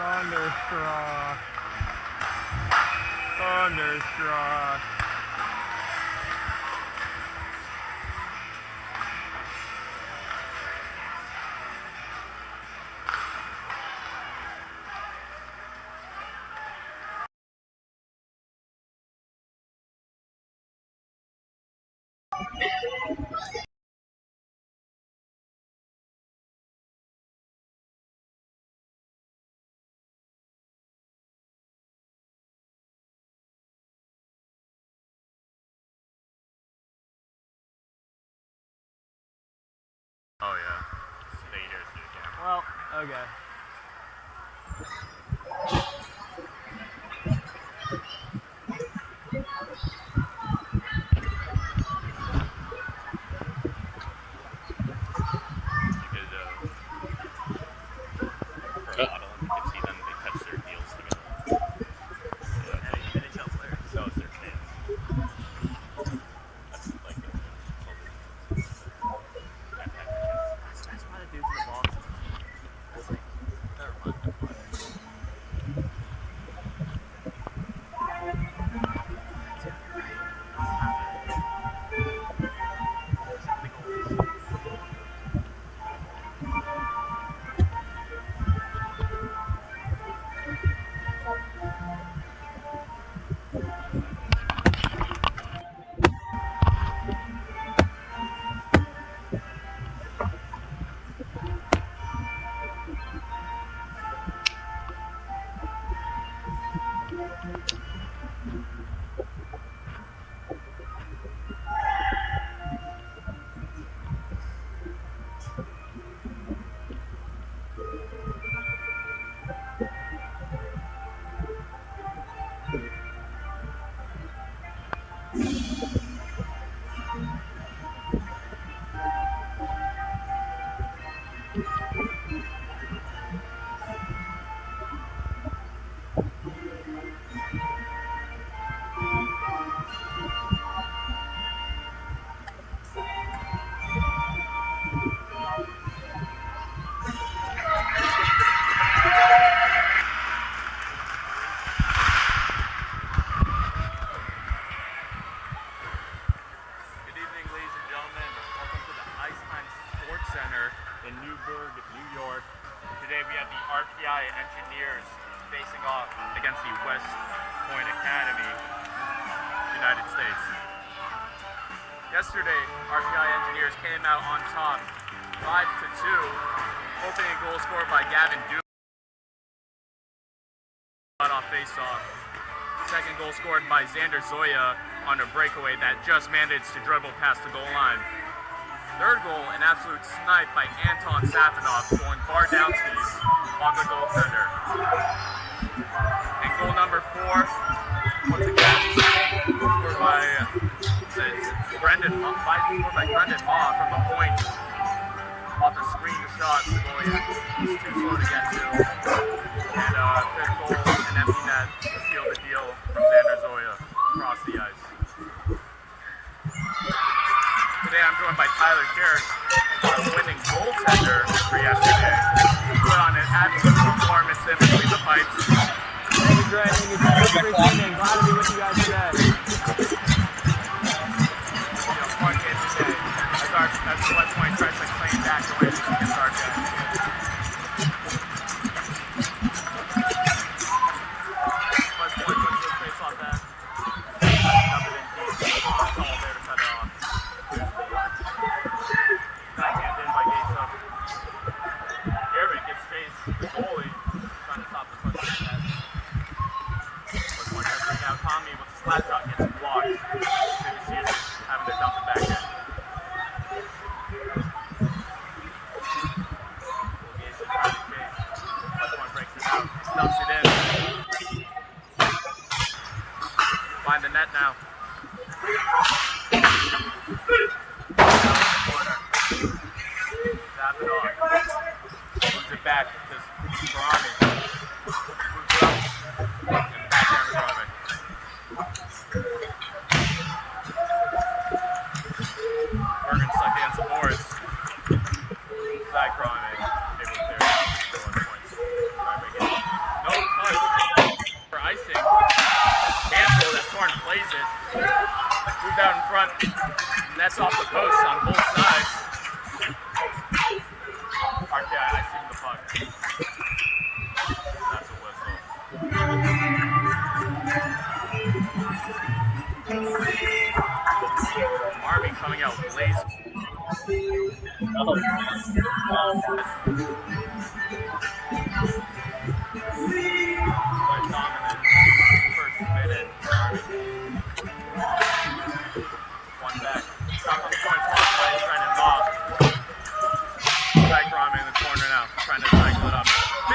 Thunderstruck. Thunderstruck. Oh yeah. Stay here so you can. Well, okay. For a model, you can see them, they touch their heels together. Yeah, NHL players. So is their fans. That's like That's why the dudes in the box. It's like, never mind. in Newburgh, New York. Today we have the RPI Engineers facing off against the West Point Academy, United States. Yesterday, RPI Engineers came out on top 5-2, opening goal scored by Gavin Duke off face-off. Second goal scored by Xander Zoya on a breakaway that just managed to dribble past the goal line. Third goal, an absolute snipe by Anton Safanov, going far downstairs on the goaltender. And goal number 4, once again, scored by Brendan Haw from the point. Off the screen shot, the goalie was too slow to get to. And fifth goal, an empty net to seal the deal from Xander Zoya across the ice. Today I'm joined by Tyler Sherrick, the winning goaltender for yesterday. He put on an absolute performance in between the pipes. Thank you, Dre. Thank you, Dre. Every evening. Glad to be with you guys today. Fun game today. As the West Point tries to claim back the win against our game. West Point puts the face off that. Numbered in deep. It's all there to cut it off. Backhand in by Gates up. Garrett gets chased. The goalie trying to stop the push of the net. West Point tries to bring out Tommy with the slap shot, gets blocked. Maybe Caesar having to dump it back in. Dumps it in. Find the net now. Zap it off. Moves it back because Barami moves it up and back down to Barami. Bergen stuck against the boards. Side Barami able to clear it out. 1 point. Try to make it.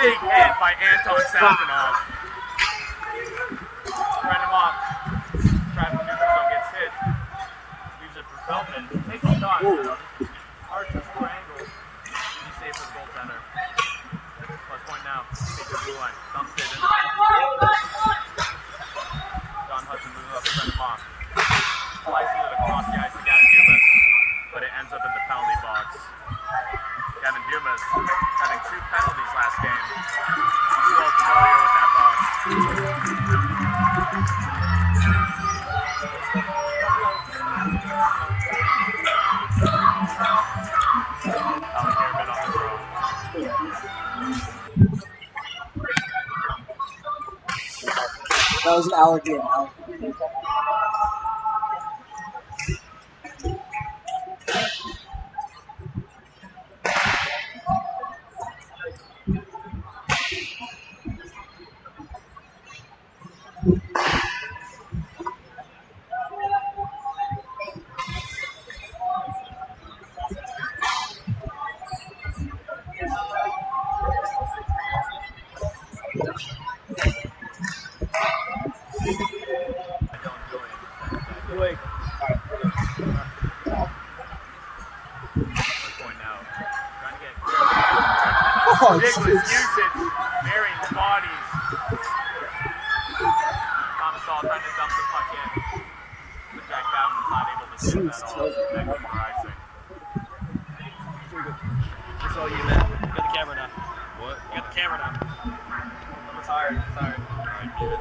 big hit by Anton Safanov. Brendan Mock, trapped in neutral zone, gets hit. Leaves it for Feldman. Takes a shot. Archer, score angle. Easy save for the goaltender. Plus point now. Takes the blue line. Dumps it in. John Hudson moves up to Brendan Mock. Slices it across the ice to Gavin Dumas, but it ends up in the penalty box. Gavin Dumas having 2 penalties last game. He's well familiar with that box. Alec Garrett on the throw. That was an alligator. Wait. Point now. Trying to get ridiculous usage. Burying the bodies. Thomas Dahl trying to dump the puck in. But Jack Bowden was not able to save that all. Back over icing. It's all you, man. You got the camera now. What? You got the camera now. I'm retired. Sorry. Alright, mute it.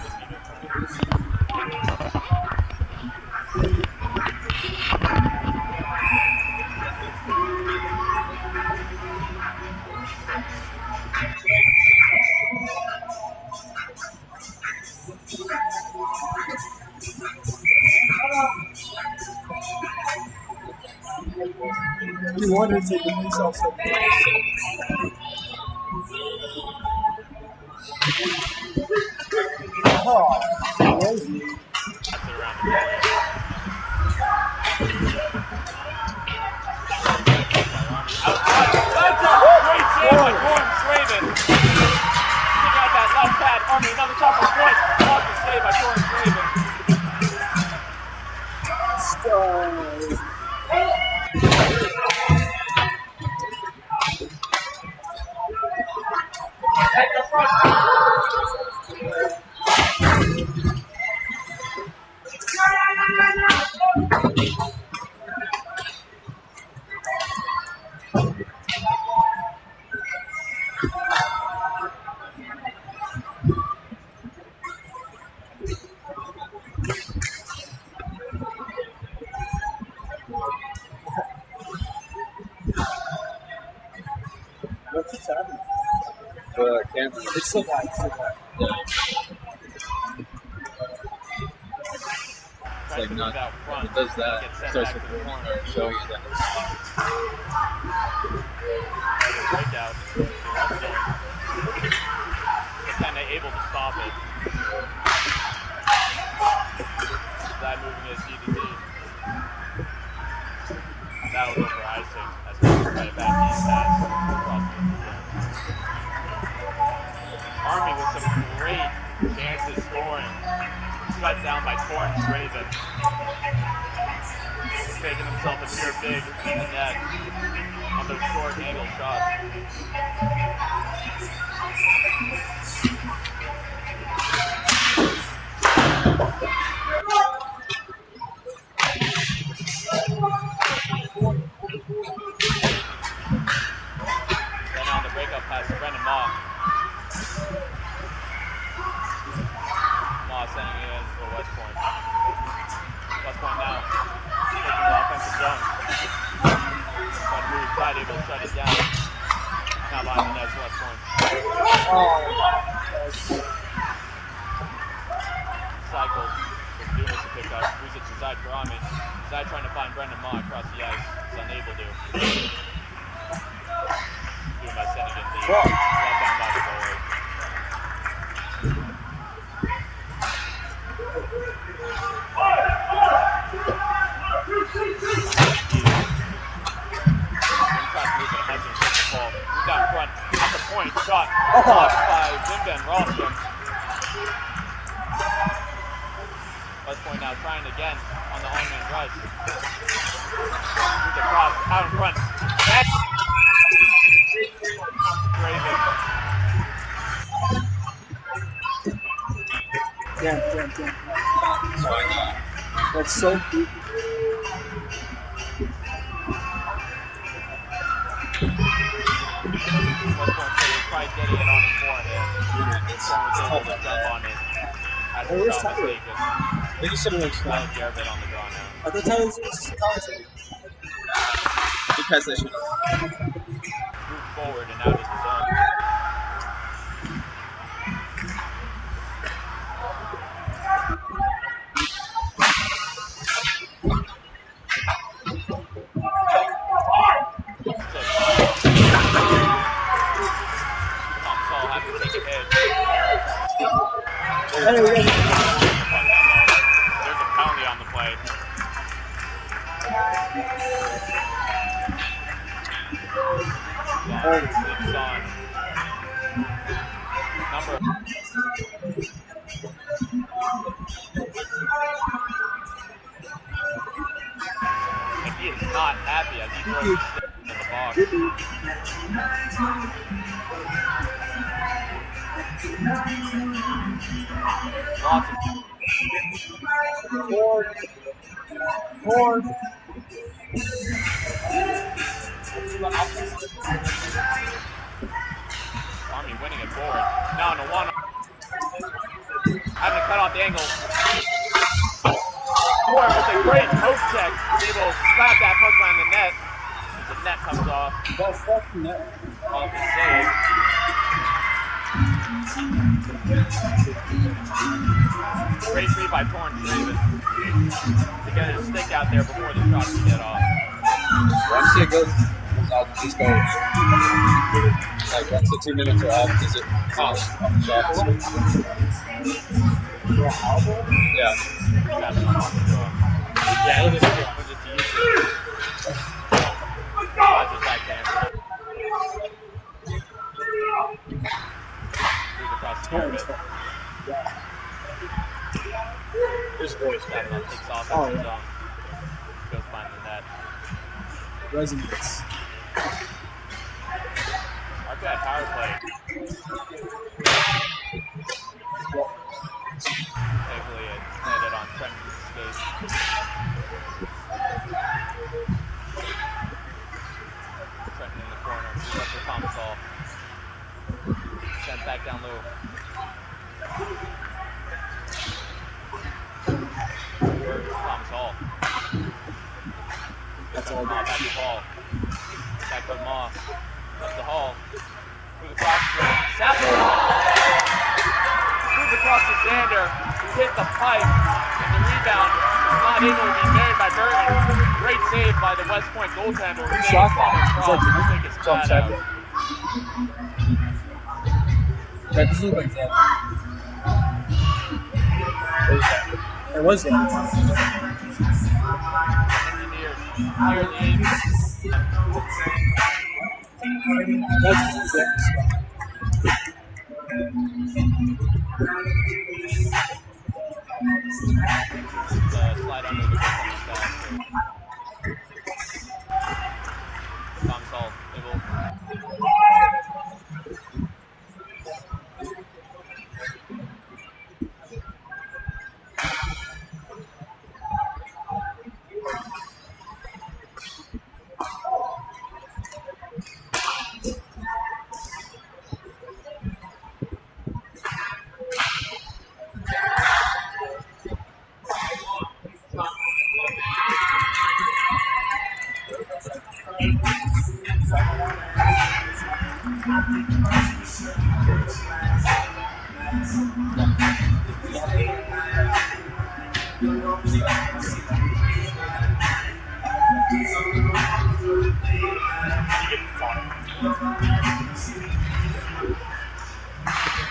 Just mute it. You wanted to take yourself so oh, crazy. Pass it around the goalie. Great save by Gordon Schraven. Stick out that left pad. Army, another top of point. Awesome save by Gordon Schraven. What's this happening? The camera. It's so bad. It's so bad. It's like not. It does that. It starts to show you that. Breakout. They're kind of able to stop it. That moving his DDT. That was over icing. That's going to try to back in pass across the field. Army with some great chances scoring. Shut down by Torrance Raven. He's making himself appear big in the net on those short angle shots. Then on the breakup pass to Brendan Maw. Maw sending it in for West Point. West Point now. Taking the offensive zone. Trying to move, Tide able to shut it down. Now behind the net, West Point. Cycle. Dumas to pick up. Moves it to Zide Karami. Zide trying to find Brendan Maw across the ice. He's unable to. Dumas sending it deep. Well down by the goalie. Tries to move it. Hudson takes the ball. down front at the point. Shot blocked by Zimben Rostrom. West Point now trying again on the on-man rush. Through the cross, out in front. And Raven. Damn. That's so deep. West Point player tried getting it on his forehand. Someone was able to jump on it. As Hey, a where's foul Tyler? mistake. I think you should have Tyler explained. Garrett on the draw now. I thought Tyler was commentating. Because they should. Moved forward and out of the zone. Thomas Hall having to take a hit. Hey, we got There's a penalty on the play. Sleeps on number. And he is not happy as he throws his stick in the box. Lots of Four. Army winning it forward. Now in a one. Having to cut off the angle. Ford with a great post check. Is able to slap that puck around the net. As the net comes off. That's fucking net. Off the save. Great read by Torrance Davis to get his stick out there before the shot can get off. Once it goes out, these goals. Like once the 2 minutes are up, does it cost on the shots? Yeah. Yeah, it was to use it. Dodges backhand. Moves across the carpet. There's voice. Kavanaugh takes off Oh, at the yeah. zone. Goes behind the net. Resonates. RPI power play. Thankfully, it landed on Trenton's skate. Trenton in the corner. Moves up for Thomas Hall. Sent back down low. Thomas Hall. That's all Maw good. back to Hall. Back to Maw. Up to Hall. Moves across to Sapper. Moves across to Xander. Who hit the pipe. And the rebound is not able to be buried by Burton. Great save by the West Point goaltender. Who Shot came across that. to take his pad out. That doesn't look like that. It was that. Engineers near the 8. That's that. Slide under the goal on the side. Thomas Hall able.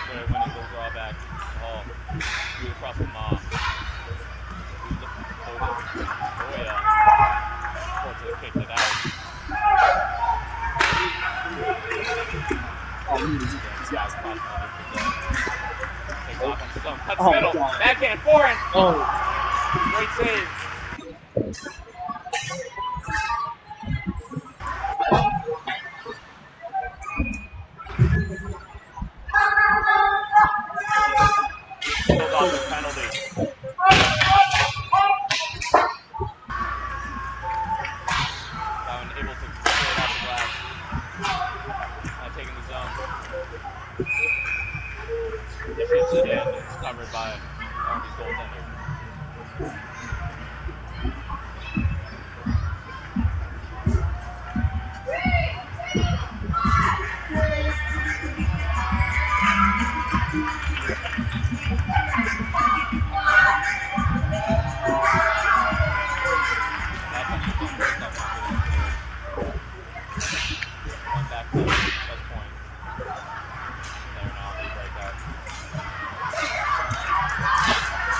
Winning goal drawback. Hall. Move across the Maw. Who's looking forward. Boya. Unfortunately kicked it out. Oh, he was. Yeah, Yeah. crossing underneath the zone. Takes off on the zone. Cuts Oh, middle. God. Backhand forehand. Oh. Great save. Pulled off the penalty. Able to clear it off the glass. Taking the zone. He shoots it in. It's covered by Army's goaltender. One back to West Point. They're now on the breakout.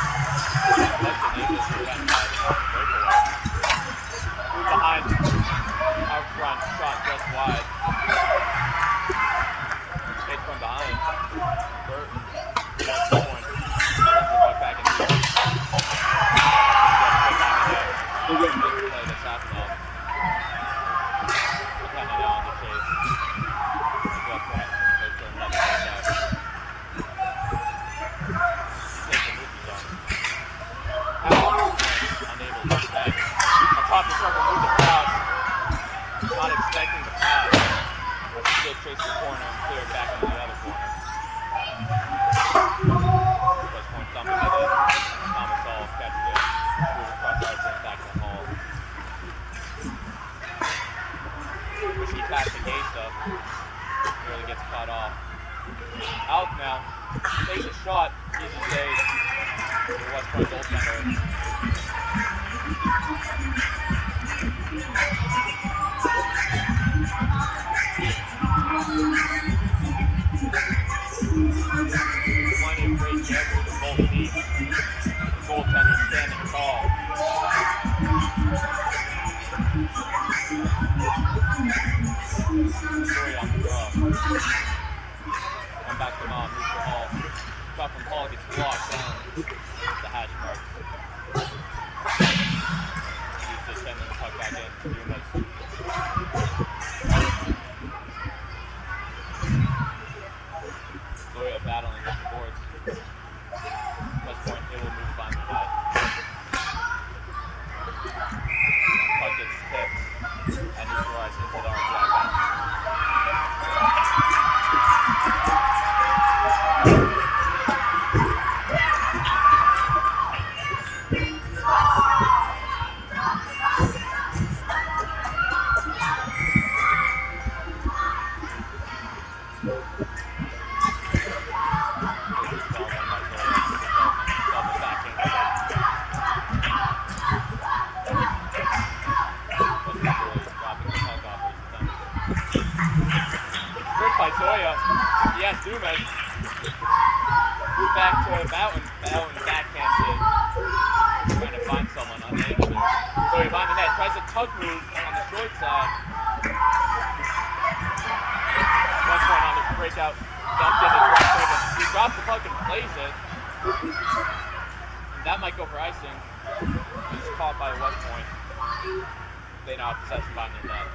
Hudson able to prevent that breakaway. Move behind. Out front. Shot just wide. Hit from behind. Burton. West Point. Sends the puck back in the field. Play to Safnell. Kind of now on the chase. West Point goes for another breakout. Takes the move zone. Unable to defend. Atop the circle, move the pass. Not expecting the pass. Still chase the corner and clear it back into the other corner. West Point dumping it in. Thomas Hall catches it. Move across the ice and back to Hall. Risky pass to Gasta. Really gets caught off. Out now. Takes a shot. Easy save. The West Point goaltender. Plenty of great chances to both teams. The goaltender standing tall. Story on the draw. One back to Mom, moves to Hall. Shot from Hall gets blocked down the hash marks. He's just sending the puck back in to Dumas. Zoya battling with the boards. West Point able to move behind the net. Puck gets tipped and neutralized into the RPI bench. Yes, Dumas. Move back to Boughton. Boughton backhands it. Trying to find someone, unable to. So he behind the net. Tries a tug move on the short side. West Point on the breakout. Dumped in the direct save. He drops the puck and plays it. And that might go for icing. He's caught by West Point. They now have possession behind their net.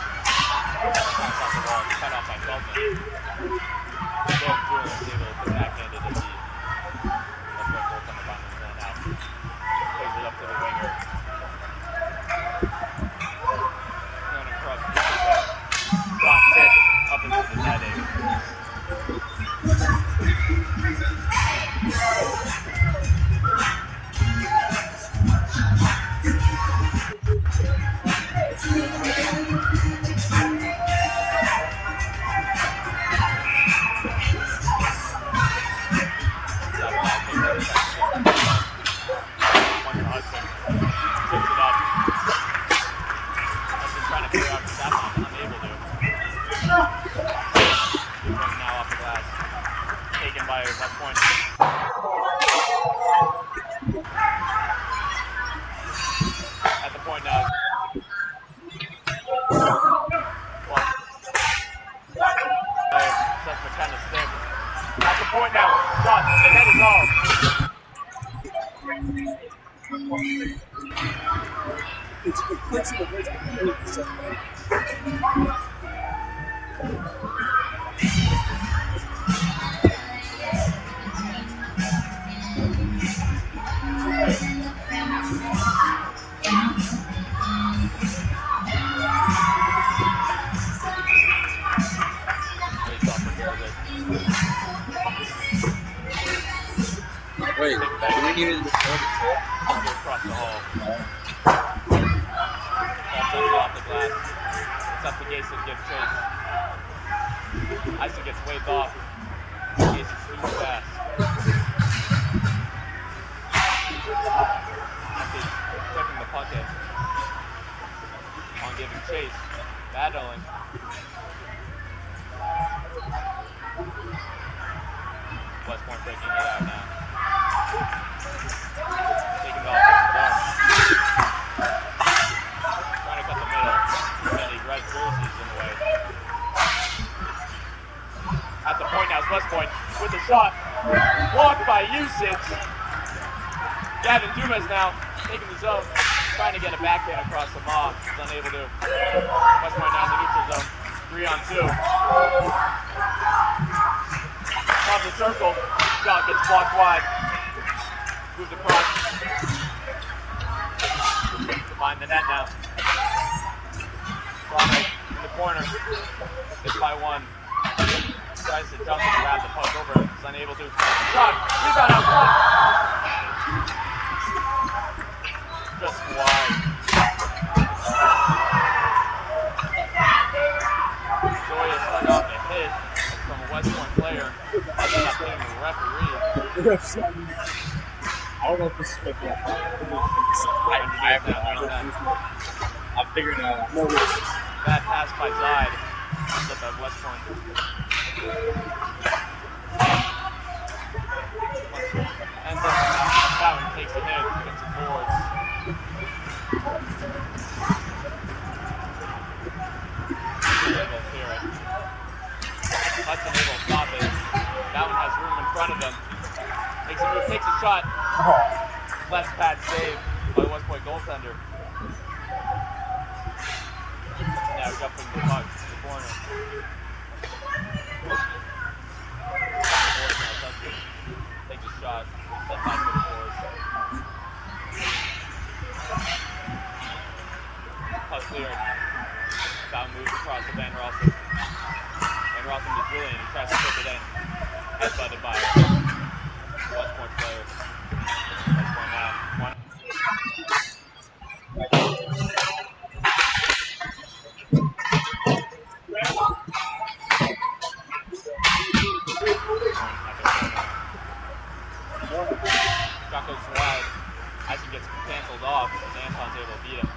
Pass off the wall, cut off by Shelton. Both Julian's able to backhand it to the West Point goaltender behind the net now. Plays it up to the winger. And across the net. Shot hit up into the netting. Well, Seth kind of stick. At the point now, shot, the net is off. It's the clicks of the wrist that really separate. Wait, do we need to Across the hall. That's off the glass. It's up to Gase to give chase. Ison gets waved off. Gase is too fast. After checking the pocket on giving chase. Battling. West Point breaking it out now. Taking the offensive zone. Trying to cut the middle. Many red jerseys in the way. At the point now is West Point with the shot. Blocked by usage. Gavin Dumas now taking the zone. Trying to get a backhand across the maw. He's unable to. West Point now in the neutral zone. 3-on-2. Off the circle. Shot gets blocked wide. Moves across. To find the net now. Toronto in the corner. Hit by one. Tries to jump and grab the puck over. Is unable to. Shot. Rebound out front. Just wide. Joya start off a hit from a West Point player. That's not playing the referee. I don't know if this is what I'm figuring it out. no risk. Bad pass by Zide. Ends up at West Point. Ends up that one takes a hit, gets the boards. Able to clear it. Hudson able to stop it. That one has room in front of him. Makes a move, takes a shot. Left pad save by West Point goaltender. Now jumping the puck to the corner. Takes a shot. Left side for the boards. Puck cleared. Foul moves across to Van Rossum. Van Rossum to Julian. He tries to flip it in. Headbutted by West Point player. West Point now. One. Shot goes wide. Ison gets canceled off, and Anton's able to beat him.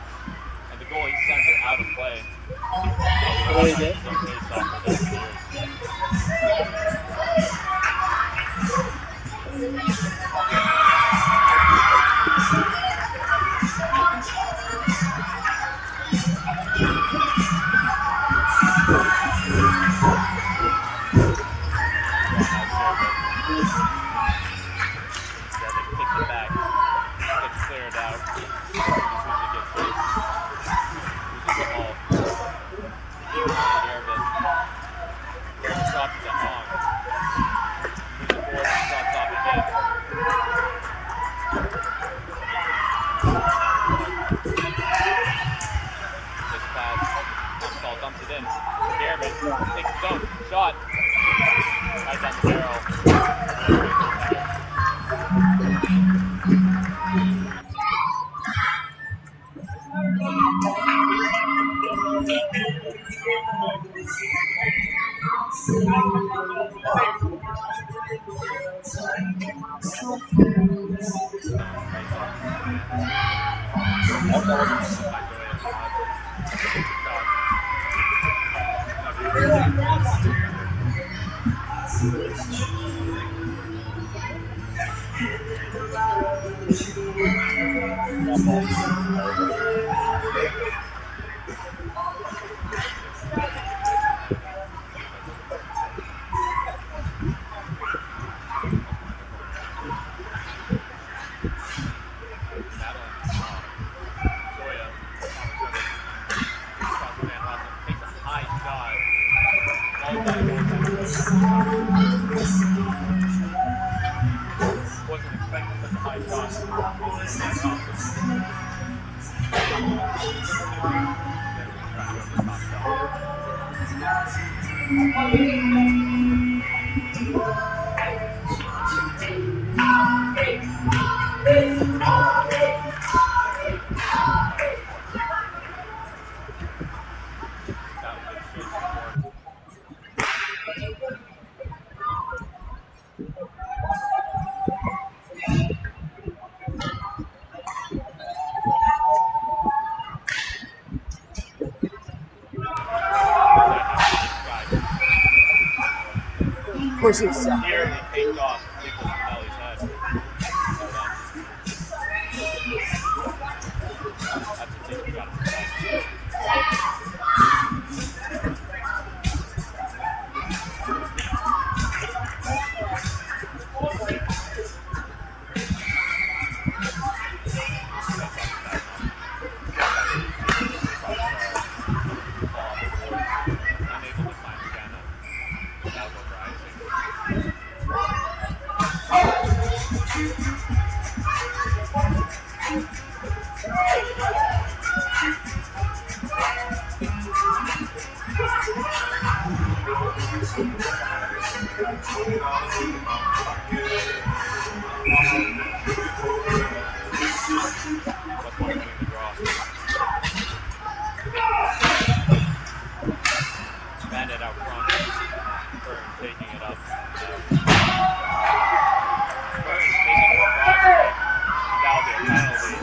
And the goalie sends it out of play. What is it? Dumps it in. Garrett takes his own shot. Right down the barrel. Fountain gets straight to the board. Of course, it's Nearly caked off Nicholas Pinelli's head. That's the thing we got to protect. Unable to find Jenna. Elbow rising. West Point winning the draw. Bandit out front. Burn taking it up. Burn taking it across. That'll be a penalty.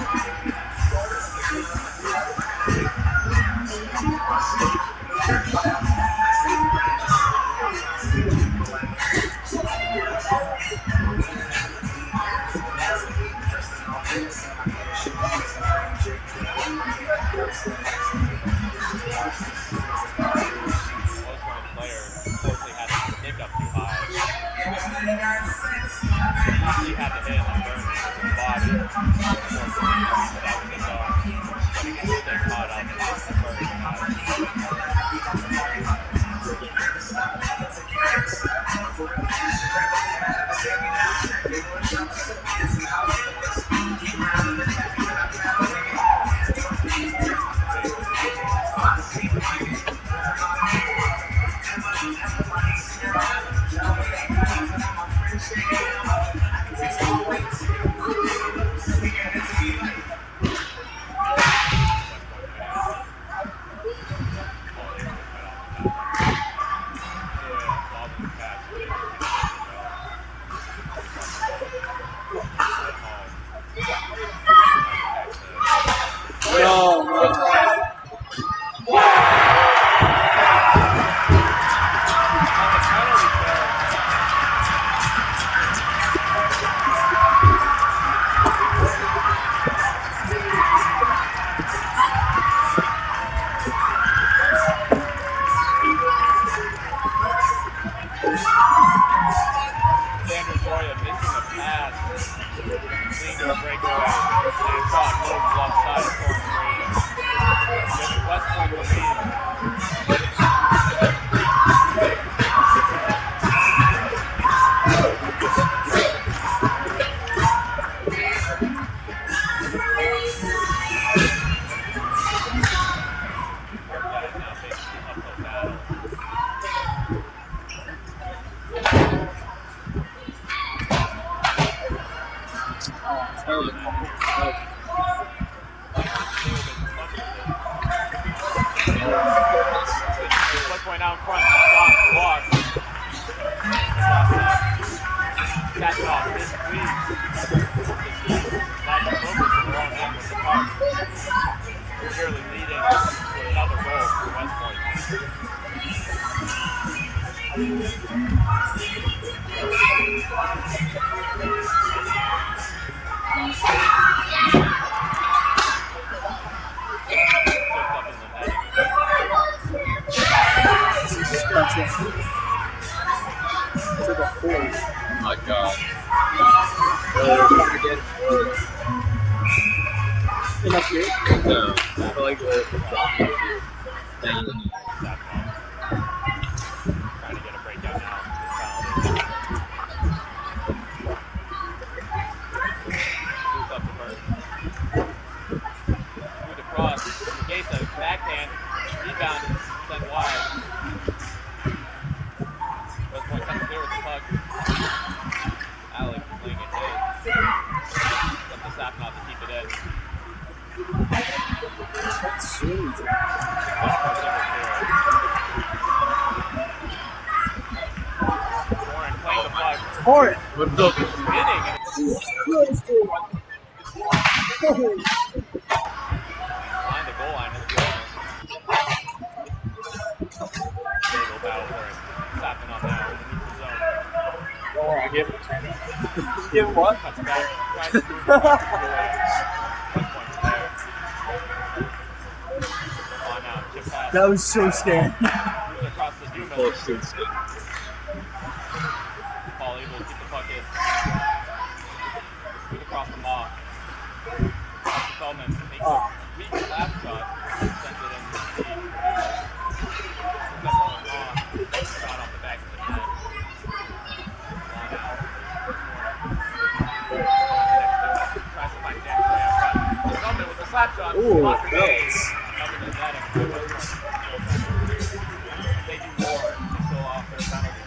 Player unfortunately had to nick up too high. He had to hit and burn his body. Unfortunately, that was his own. But he gets stick caught up and West Point out in front. Block. Catch off. This leads. Not the focus of the wrong end with the puck. Clearly leading with another goal for West Point. To the hole. Oh my God. Enough here? No. I feel like we're down. Trying to get a breakout now. Moves up the first. Moved across. Gesa, backhand. Rebound. Sent wide. Wilmington. Warren playing the puck. Hard. What's up? Spinning. And behind the goal line in the corner. Daigle battle for it. Stopping on now in the neutral zone. Oh, I give it. Give him what? Cuts back. Tries to move the puck away. Plus points there. On now. Chip pass. That was so scary. Moves across the Dumas. Oh, shit. Paul able to keep the puck in. Move across the maw. Feldman makes a weak slap shot. Sends it in deep. That's all on. Shot off the back of the net. Long out. Tries to find James way out front. Feldman with the slap shot. Ooh, Blocked the net. nice. Feldman is netting. They do more to still off their penalty.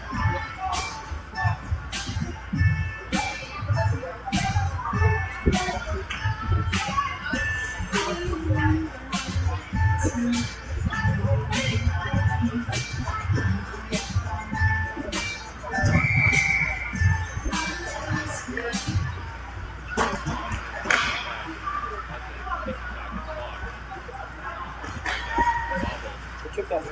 Chip that.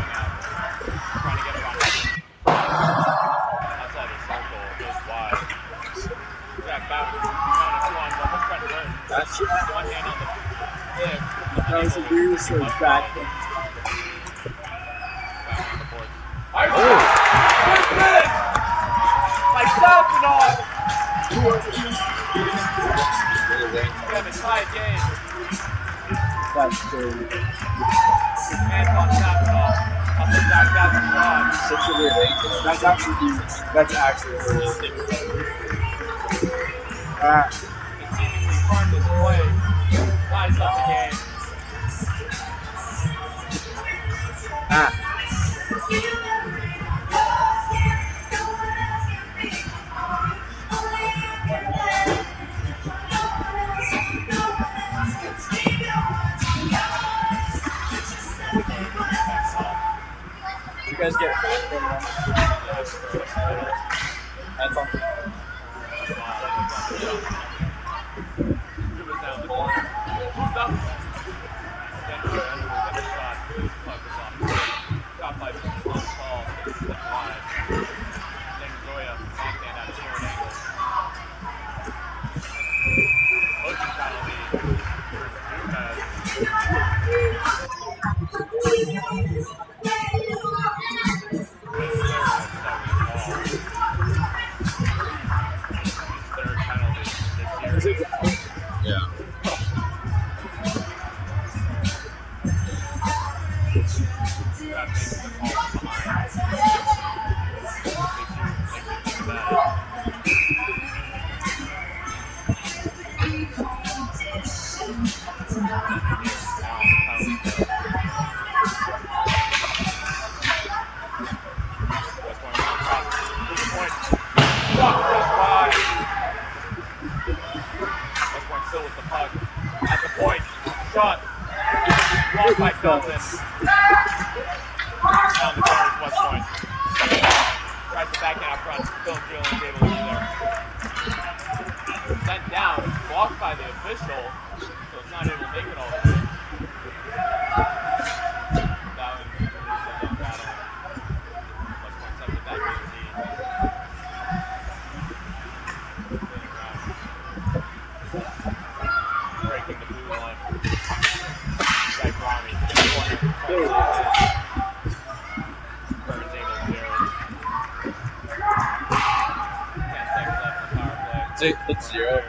Trying to get it on outside the circle, goes wide. Jack Bauer, on a 2-on-1 with Trent Burton. That's One hand on the hip. that was a really so bad thing. Back on the board. By Salvador! We have a tied game. That's crazy. Anton Salvador up the back down the front. Such a weird angle. That's actually huge. That's actually really The seemingly harmless play ties up the game. You guys get that's on. Yeah. Shot. Blocked by Feldman. Down the corner is West Point. Tries to back in out front. Phil Drilling is able to be there. Sent down. Blocked by the official. So it's not able to make it all the way. That one is a battle. West Point sends it back to the lead. Breaking the blue line. Right Brommy. Corner. Burns able to do it. 10 seconds left in the power play. It's 0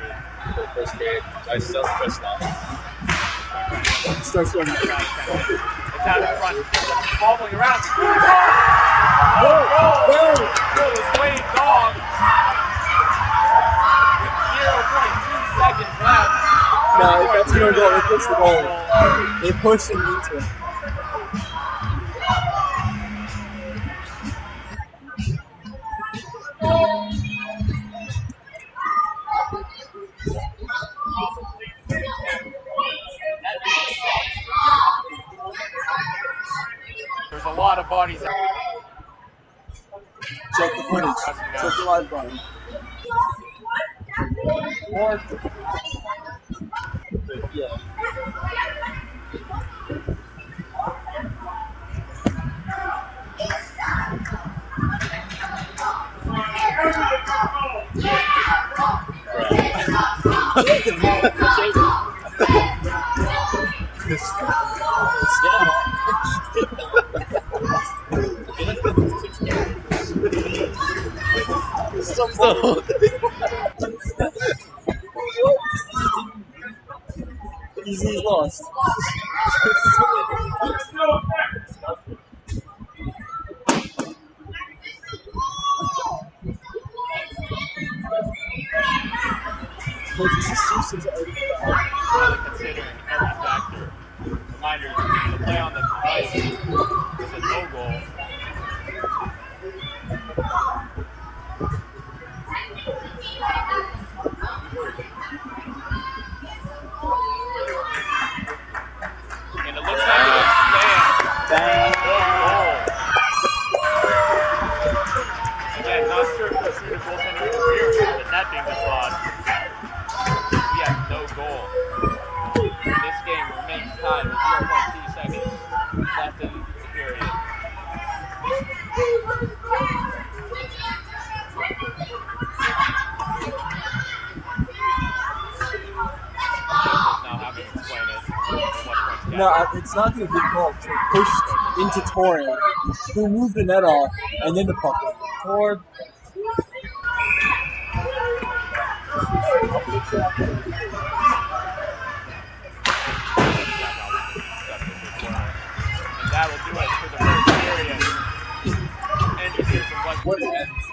for the first game. I still pressed on. Starts going. It's out in front. Bobbling around. Whoa! Goal is Wade Dog with 0 points. seconds left. No, that's no goal. They pushed the goal. Goal. They pushed him into it. There's a lot of bodies out Check the footage. Check the live button. Or, yeah. So, he's lost. really considering every factor. Reminder, the play on the right was a no goal. And it looks like it'll stand. No goal. Again, not sure if we'll see the goaltender interference with the net being defrauded. We have no goal. This game remains tied with 0.2 seconds left in the period. Officials now having to explain it. No, it's not going to be called. They pushed into Torre, who moved the net off, and then the puck went. Torre. And that will do it for the first period. And here's What ends?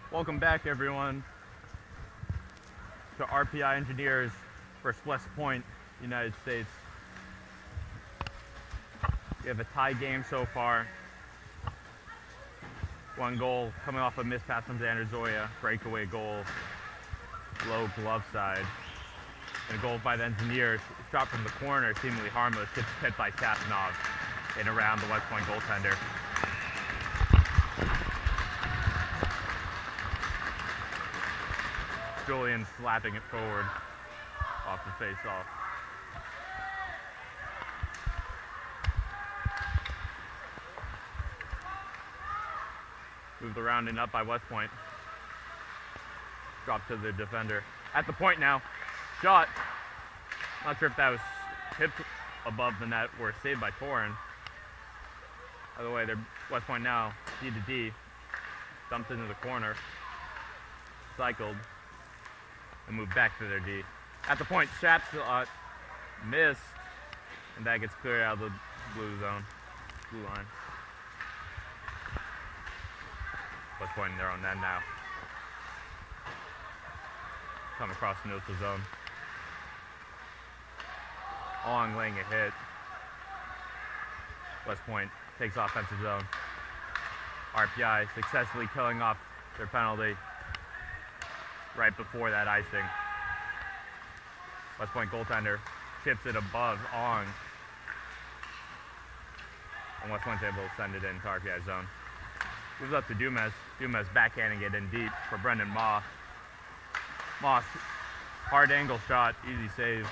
Welcome back, everyone, to RPI Engineers versus West Point, United States. We have a tie game so far. 1 goal coming off a missed pass from Xander Zoya, breakaway goal, low glove side. And a goal by the Engineers, shot from the corner, seemingly harmless, gets hit by Safanov and around the West Point goaltender. Julian slapping it forward off the face-off. Moved around and up by West Point. Dropped to the defender. At the point now. Shot. Not sure if that was tipped above the net or saved by Torin. By the way, they're West Point now. D to D. Dumped into the corner. Cycled. And moved back to their D. At the point, Shaps missed. And that gets cleared out of the blue zone. Blue line. West Point in their own end now. Come across the neutral zone. Ong laying a hit. West Point takes offensive zone. RPI successfully killing off their penalty right before that icing. West Point goaltender chips it above Ong. And West Point's able to send it into RPI zone. Moves up to Dumas. Dumas backhanding it in deep for Brendan Moss. Moss, hard angle shot, easy save.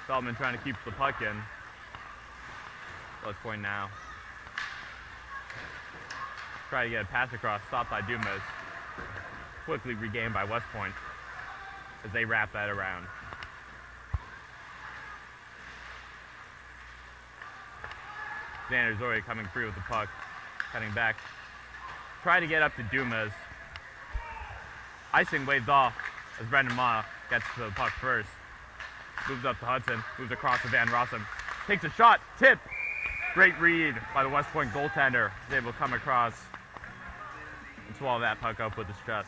Feldman trying to keep the puck in. West Point now. Try to get a pass across, stopped by Dumas. Quickly regained by West Point as they wrap that around. Xander Zoya coming free with the puck, cutting back. Try to get up to Dumas. Icing waved off as Brendan Ma gets to the puck first. Moves up to Hudson, moves across to Van Rossum. Takes a shot, tip. Great read by the West Point goaltender. He's able to come across and swallow that puck up with his chest.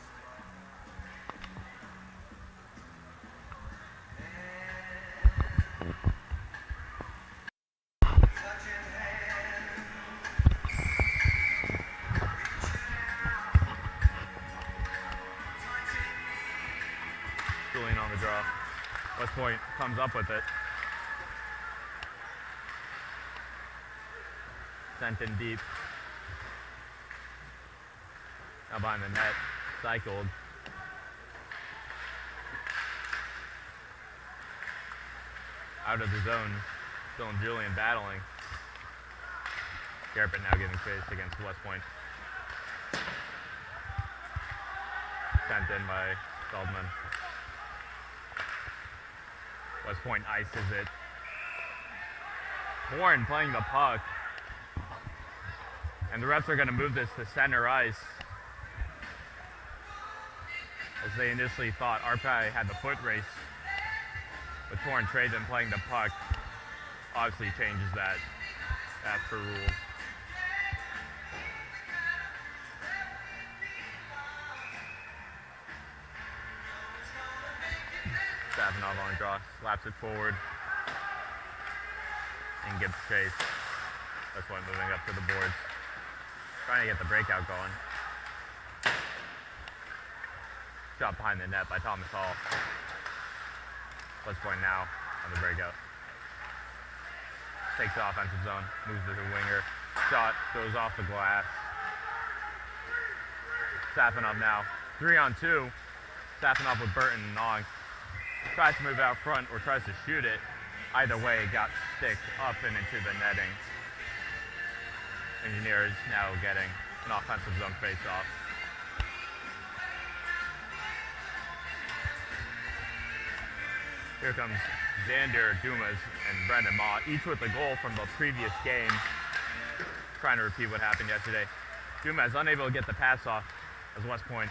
Julian on the draw. West Point comes up with it. Sent in deep. Now behind the net. Cycled. Out of the zone. Still in Julian battling. Garrett now getting chased against West Point. Sent in by Feldman. West Point ices it. Horn playing the puck. And the refs are going to move this to center ice. As they initially thought RPI had the foot race. But Torrin Traden playing the puck obviously changes that as per rules. Safanov on the draw, slaps it forward, and gets chased. That's why moving up to the boards. Trying to get the breakout going. Shot behind the net by Thomas Hall. West Point now on the breakout. Takes the offensive zone, moves to the winger. Shot goes off the glass. Safanov now, 3-on-2. Safanov with Burton and Nog. Tries to move out front or tries to shoot it. Either way, it got sticked up and into the netting. Engineers now getting an offensive zone face-off. Here comes Xander, Dumas, and Brendan Ma, each with a goal from the previous game. Trying to repeat what happened yesterday. Dumas unable to get the pass off as West Point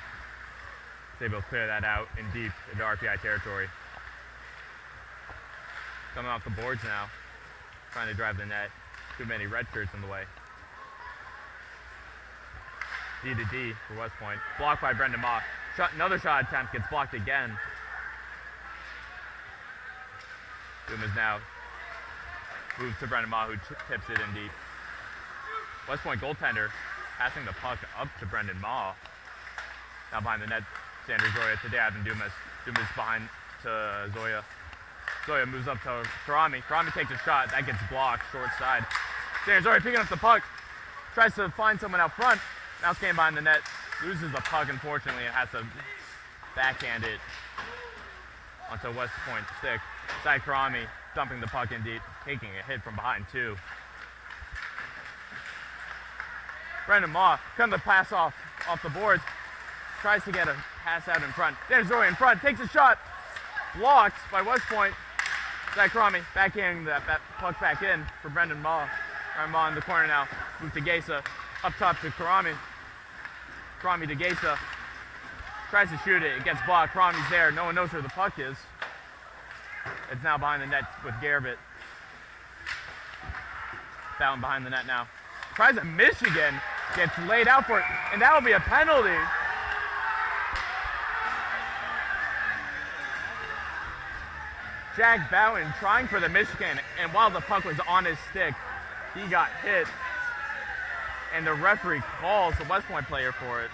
is able to clear that out in deep into RPI territory. Coming off the boards now, trying to drive the net. Too many red shirts in the way. D to D for West Point. Blocked by Brendan Ma. Another shot attempt gets blocked again. Dumas now moves to Brendan Ma, who tips it in deep. West Point goaltender passing the puck up to Brendan Ma. Now behind the net, Xander Zoya to Davin Dumas. Dumas behind to Zoya. Zoya moves up to Karami. Karami takes a shot. That gets blocked, short side. Xander Zoya picking up the puck. Tries to find someone out front. Now skating behind the net. Loses the puck, unfortunately, and has to backhand it onto West Point stick. Sai Karami dumping the puck in deep, taking a hit from behind, too. Brendan Ma cutting the pass off the boards. Tries to get a pass out in front. There's Zoya in front, takes a shot. Blocked by West Point. Sai Karami backhanding that puck back in for Brendan Ma. Brendan Ma in the corner now. Move to Gesa. Up top to Karami. Karami to Gesa. Tries to shoot it. It gets blocked. Karami's there. No one knows where the puck is. It's now behind the net with Garabit. Fountain behind the net now. Tries a Michigan. Gets laid out for it. And that will be a penalty. Jack Bowden trying for the Michigan. And while the puck was on his stick, he got hit. And the referee calls the West Point player for it.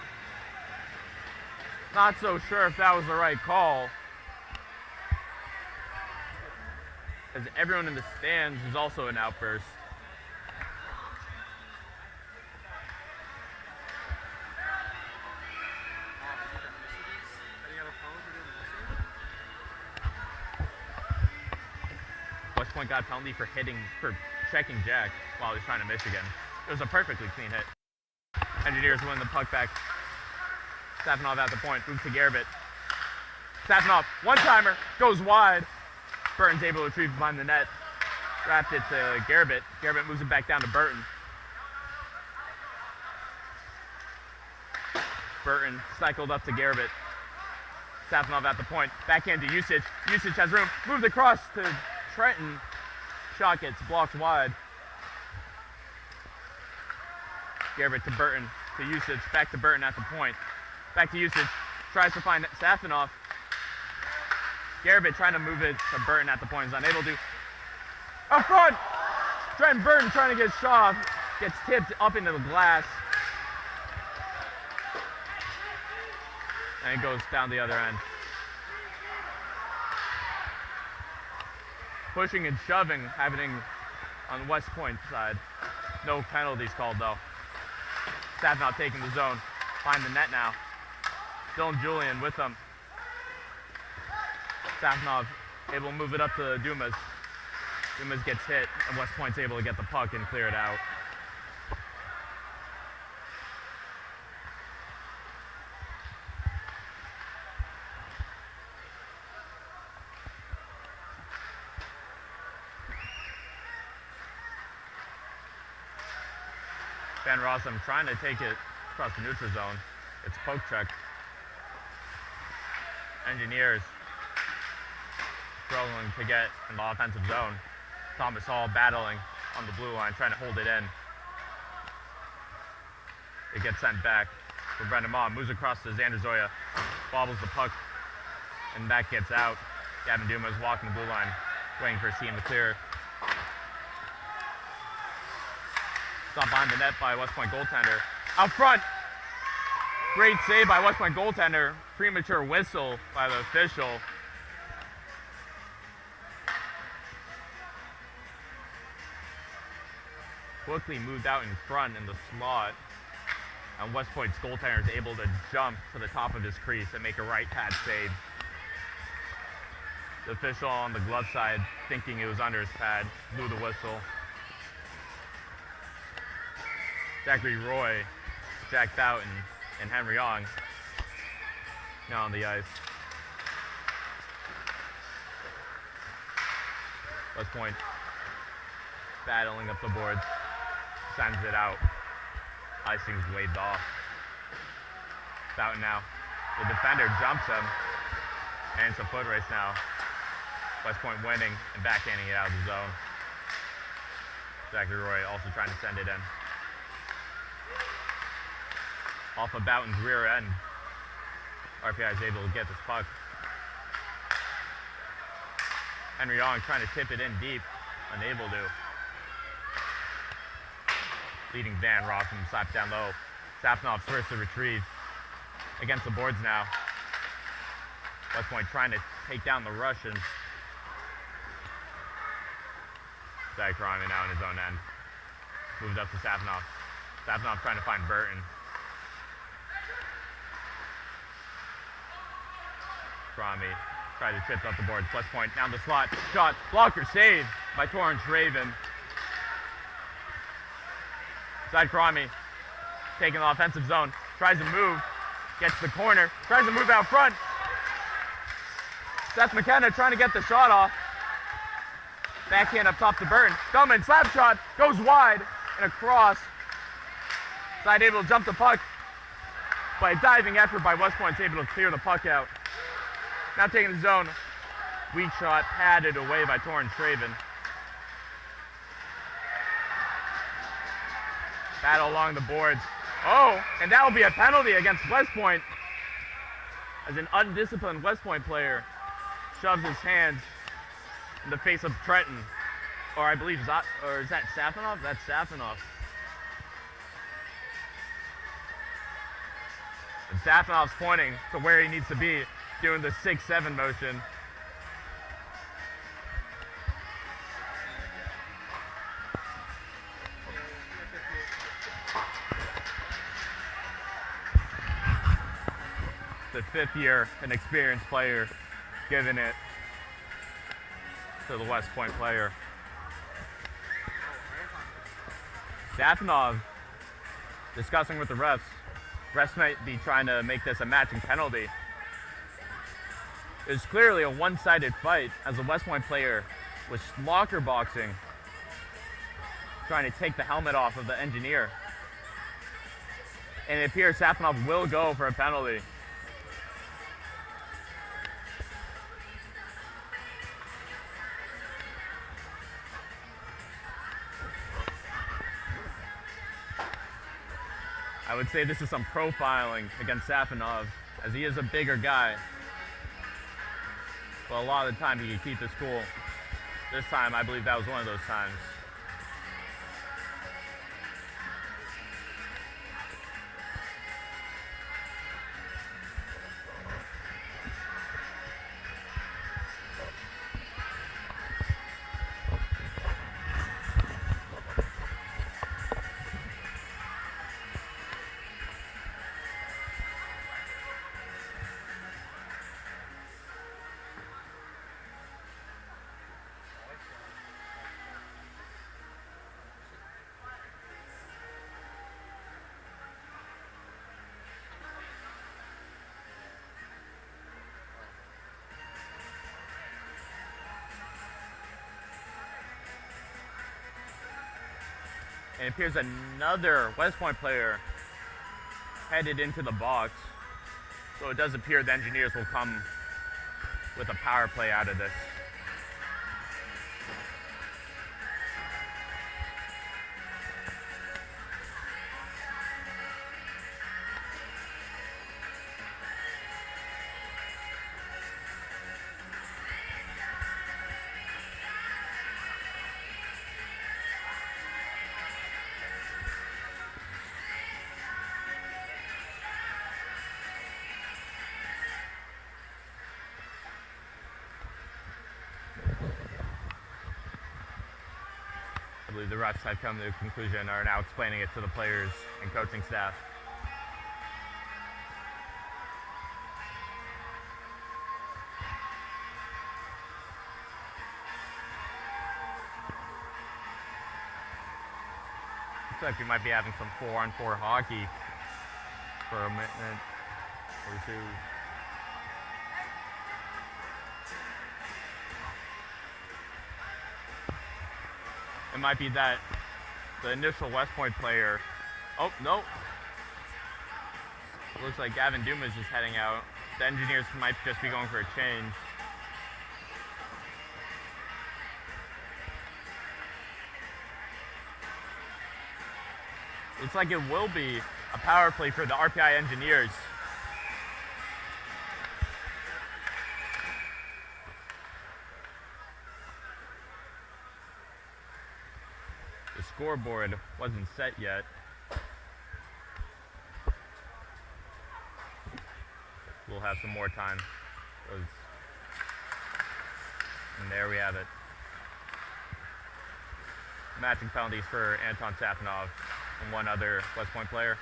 Not so sure if that was the right call, as everyone in the stands is also an outburst. West Point got a penalty for checking Jack while he was trying to Michigan. It was a perfectly clean hit. Engineers win the puck back. Safanov at the point, moves to Garabit. Safanov, one-timer, goes wide. Burton's able to retrieve behind the net. Wrapped it to Garabit. Garabit moves it back down to Burton. Burton cycled up to Garabit. Safanov at the point, backhand to Usage. Usage has room, moved across to Trenton. Shot gets blocked wide. Garabit to Burton, to Usage, back to Burton at the point. Back to Usage, tries to find Safanov. Garabit trying to move it to Burton at the point, is unable to. Up front! Trenton Burton trying to get shot, gets tipped up into the glass. And it goes down the other end. Pushing and shoving happening on West Point side. No penalties called though. Safanov taking the zone. Find the net now. Dylan Julian with them. Safanov able to move it up to Dumas. Dumas gets hit, and West Point's able to get the puck and clear it out. Van Rossum trying to take it across the neutral zone. It's poke check. Engineers struggling to get in the offensive zone. Thomas Hall battling on the blue line, trying to hold it in. It gets sent back for Brendan Ma. Moves across to Xander Zoya. Bobbles the puck, and that gets out. Gavin Dumas walking the blue line, waiting for his team to clear. Stopped behind the net by West Point goaltender. Out front! Great save by West Point goaltender. Premature whistle by the official. Quickly moved out in front in the slot. And West Point's goaltender is able to jump to the top of his crease and make a right pad save. The official on the glove side, thinking it was under his pad, blew the whistle. Zachary Roy, Jack Boughton, and Henry Young now on the ice. West Point battling up the boards, sends it out. Icing's waved off. Boughton now. The defender jumps him, and it's a foot race now. West Point winning and backhanding it out of the zone. Zachary Roy also trying to send it in. off of Bouton's rear end. RPI is able to get this puck. Henry Young trying to tip it in deep, unable to. Leading Van Rossum slaps down low. Safonov's first to retrieve against the boards now. West Point trying to take down the Russians. Zach Rami now in his own end. Moved up to Safonov. Safonov trying to find Burton. Rami tried to tip up the boards. West Point down the slot. Shot. Blocker save by Torrance Raven. Zach Rami taking the offensive zone. Tries to move. Gets the corner. Tries to move out front. Seth McKenna trying to get the shot off. Backhand up top to Burton. Feldman slap shot. Goes wide and across. Side able to jump the puck. By a diving effort by West Point, able to clear the puck out. Now taking the zone. Weak shot padded away by Torrance Raven. Battle along the boards. Oh, and that will be a penalty against West Point. As an undisciplined West Point player shoves his hands in the face of Trenton. Or I believe, is that Safonov? That's Safonov. And Safonov's pointing to where he needs to be, doing the 6-7 motion. The fifth year, an experienced player, giving it to the West Point player. Safonov discussing with the refs. Refs might be trying to make this a matching penalty. It was clearly a one-sided fight as the West Point player was locker boxing, trying to take the helmet off of the engineer. And it appears Safonov will go for a penalty. I would say this is some profiling against Safonov, as he is a bigger guy. But a lot of the time he can keep this cool. This time, I believe that was one of those times. And it appears another West Point player headed into the box. So it does appear the Engineers will come with a power play out of this. I believe the refs have come to a conclusion and are now explaining it to the players and coaching staff. Looks like we might be having some 4-on-4 hockey for a minute or two. It might be that the initial West Point player, oh, no. It looks like Gavin Dumas is heading out. The Engineers might just be going for a change. Looks like it will be a power play for the RPI Engineers. The scoreboard wasn't set yet. We'll have some more time. And there we have it. Matching penalties for Anton Safanov and one other West Point player,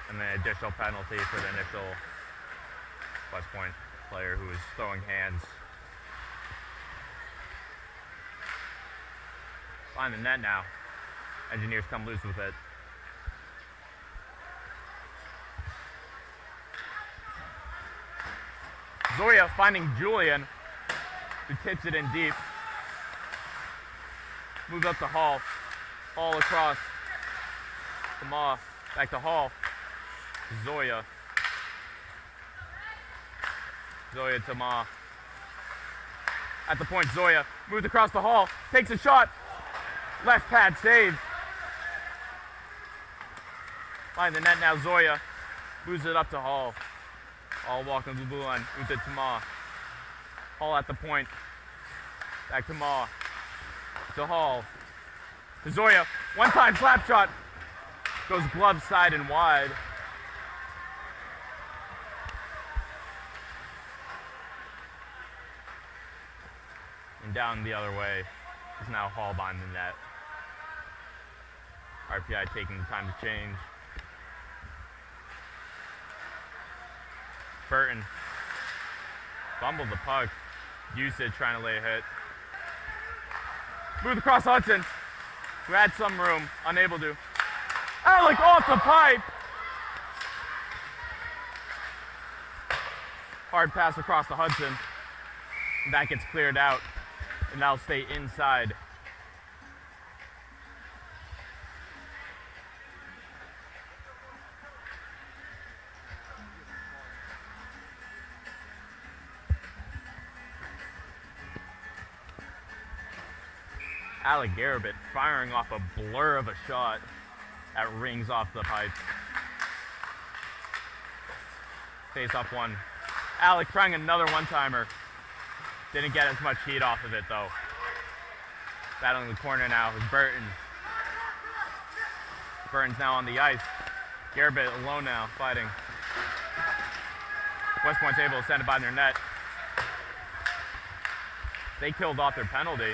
and then additional penalty for the initial West Point player who was throwing hands. Find the net now. Engineers come loose with it. Zoya finding Julian, who tips it in deep. Moves up to Hall. Hall across. To Ma. Back to Hall. Zoya. Zoya to Ma. At the point, Zoya moves across the Hall. Takes a shot. Left pad save. Find the net now, Zoya. Moves it up to Hall. Hall walking to the blue line. Moves it to Ma. Hall at the point. Back to Ma. To Hall. To Zoya. One-time slap shot. Goes glove side and wide. And down the other way is now Hall behind the net. RPI taking the time to change. Burton fumbled the puck. Usage trying to lay a hit. Moved across Hudson, who had some room, unable to. Alec off the pipe! Hard pass across the Hudson. And that gets cleared out, and that'll stay inside. Alec Garabit firing off a blur of a shot that rings off the pipe. Face off one. Alec trying another one-timer. Didn't get as much heat off of it though. Battling the corner now with Burton. Burton's now on the ice. Garabit alone now, fighting. West Point's able to send it by their net. They killed off their penalty.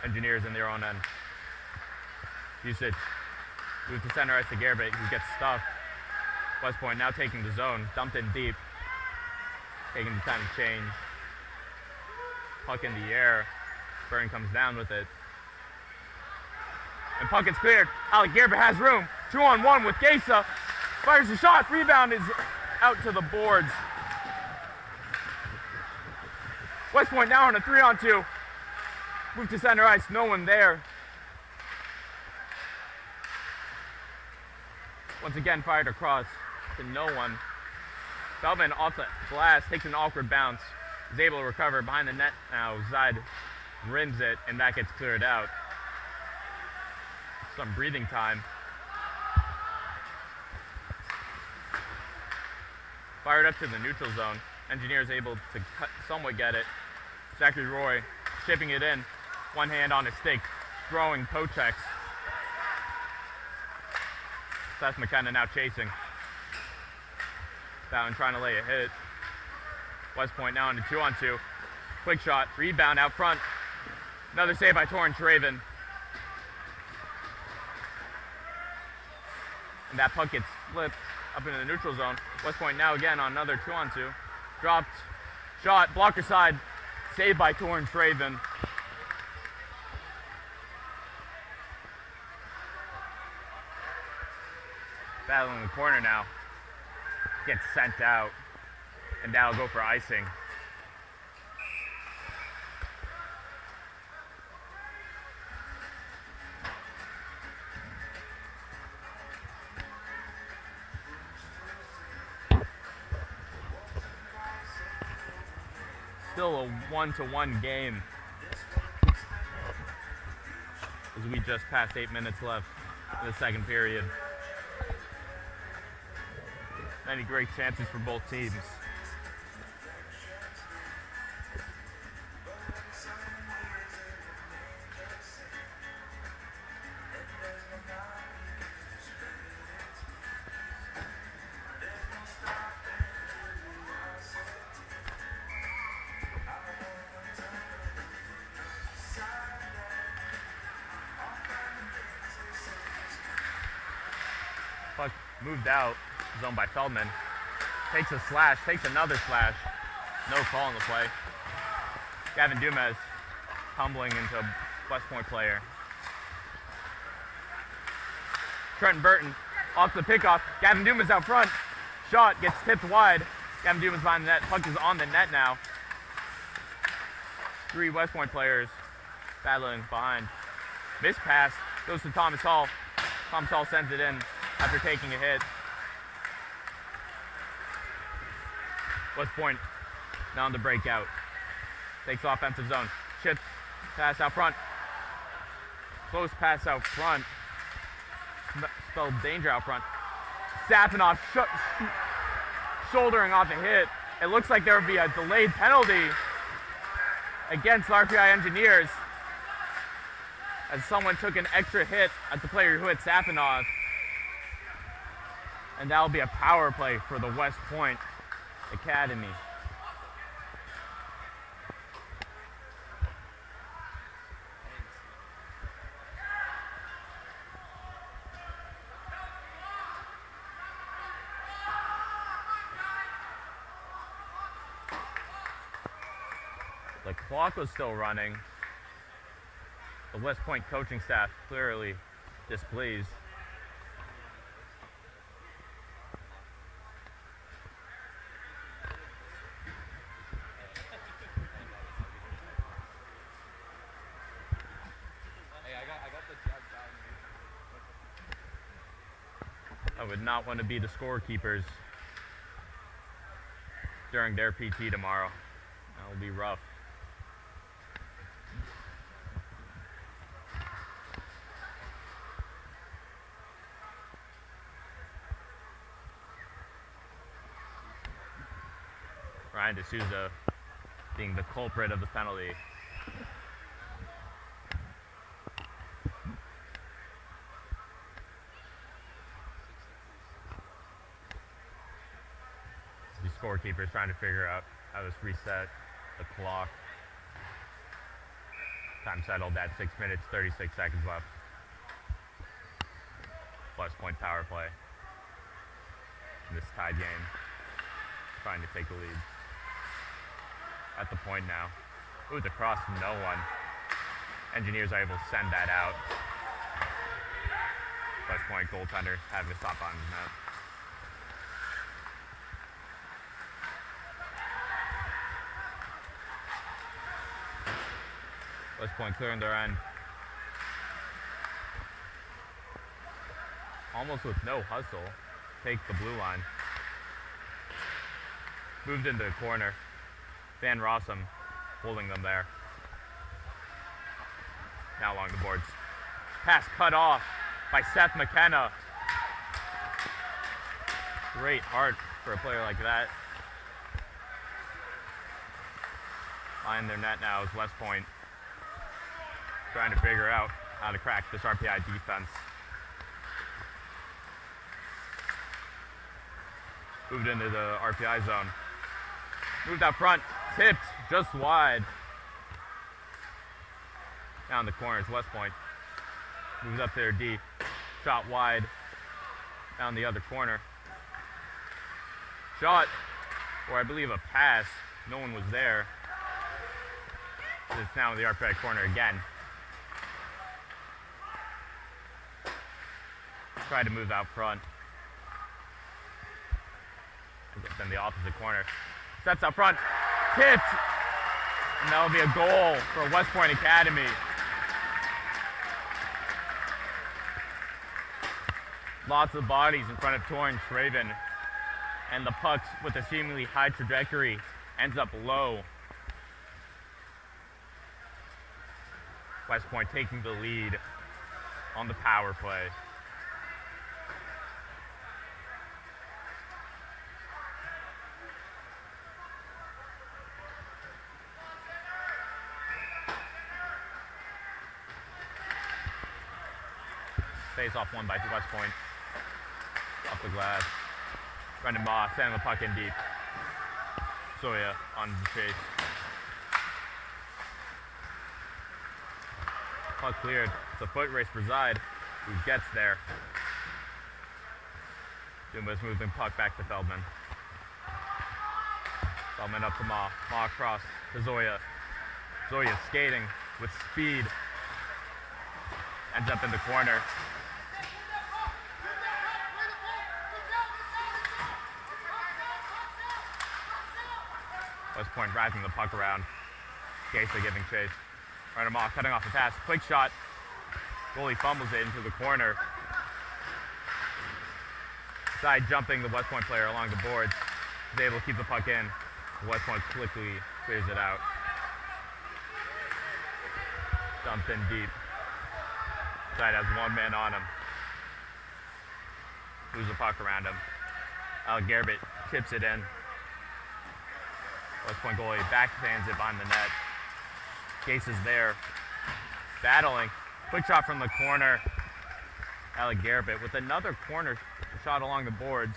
Engineers in their own end. Usage. Move to center ice to Garabit, who gets stuffed. West Point now taking the zone. Dumped in deep. Taking the time to change. Puck in the air. Burton comes down with it. And puck gets cleared. Alec Garabit has room. 2-on-1 with Gesa. Fires a shot. Rebound is out to the boards. West Point now on a 3-on-2. Move to center ice, no one there. Once again fired across to no one. Feldman off the glass, takes an awkward bounce. Is able to recover behind the net now. Zide rims it, and that gets cleared out. Some breathing time. Fired up to the neutral zone. Engineers able to somewhat get it. Zachary Roy shipping it in. One hand on his stick, throwing toe checks. Seth McKenna now chasing. Bowden trying to lay a hit. West Point now on a 2-on-2. Quick shot, rebound out front. Another save by Torrance Raven. And that puck gets flipped up into the neutral zone. West Point now again on another 2-on-2. Dropped, shot, blocker side. Saved by Torrance Raven. Battle in the corner now. Gets sent out. And that'll go for icing. Still a 1-1 game. as we just passed 8 minutes left in the second period. Many great chances for both teams. Puck moved out, zoned by Feldman. Takes a slash, takes another slash. No call on the play. Gavin Dumas tumbling into a West Point player. Trenton Burton off the pickoff. Gavin Dumas out front. Shot gets tipped wide. Gavin Dumas behind the net. Puck is on the net now. 3 West Point players battling behind. Missed pass goes to Thomas Hall. Thomas Hall sends it in after taking a hit. West Point now on the breakout. Takes offensive zone. Chips. Pass out front. Close pass out front. Spelled danger out front. Safinoff shouldering off a hit. It looks like there would be a delayed penalty against RPI Engineers as someone took an extra hit at the player who hit Safinoff. And that will be a power play for the West Point Academy. The clock was still running. The West Point coaching staff clearly displeased. I would not want to be the scorekeepers during their PT tomorrow. That will be rough. Ryan D'Souza being the culprit of the penalty. The scorekeepers trying to figure out how to reset the clock. Time settled at 6 minutes, 36 seconds left. West Point power play in this tied game. Trying to take the lead. At the point now. Ooh, the cross from no one. Engineers are able to send that out. West Point goaltender having to stop on his net. West Point clearing their end. Almost with no hustle. Take the blue line. Moved into the corner. Van Rossum holding them there. Now along the boards. Pass cut off by Seth McKenna. Great heart for a player like that. Behind their net now is West Point. Trying to figure out how to crack this RPI defense. Moved into the RPI zone. Moved out front. Tipped just wide. Down the corner is West Point. Moves up there D. Shot wide. Down the other corner. Shot, or I believe a pass. No one was there. It's now in the RPI corner again. Tried to move out front. Then the opposite corner. Sets up front. Tipped. And that will be a goal for West Point Academy. Lots of bodies in front of Torrance Raven. And the puck with a seemingly high trajectory ends up low. West Point taking the lead on the power play. Face off won by West Point. Off the glass. Brendan Baugh sending the puck in deep. Zoya on the chase. Puck cleared. It's a foot race for Zide, who gets there. Dumas moves the puck back to Feldman. Feldman up to Ma. Ma across to Zoya. Zoya skating with speed. Ends up in the corner. West Point driving the puck around. Casey giving chase. Brendan Baugh cutting off the pass. Quick shot. Goalie fumbles it into the corner. Side jumping the West Point player along the boards. Is able to keep the puck in. West Point quickly clears it out. Dumped in deep. Side has one man on him. Moves the puck around him. Garbett tips it in. West Point goalie backhands it behind the net. Case is there. Battling. Quick shot from the corner. Alec Garbett with another corner shot along the boards.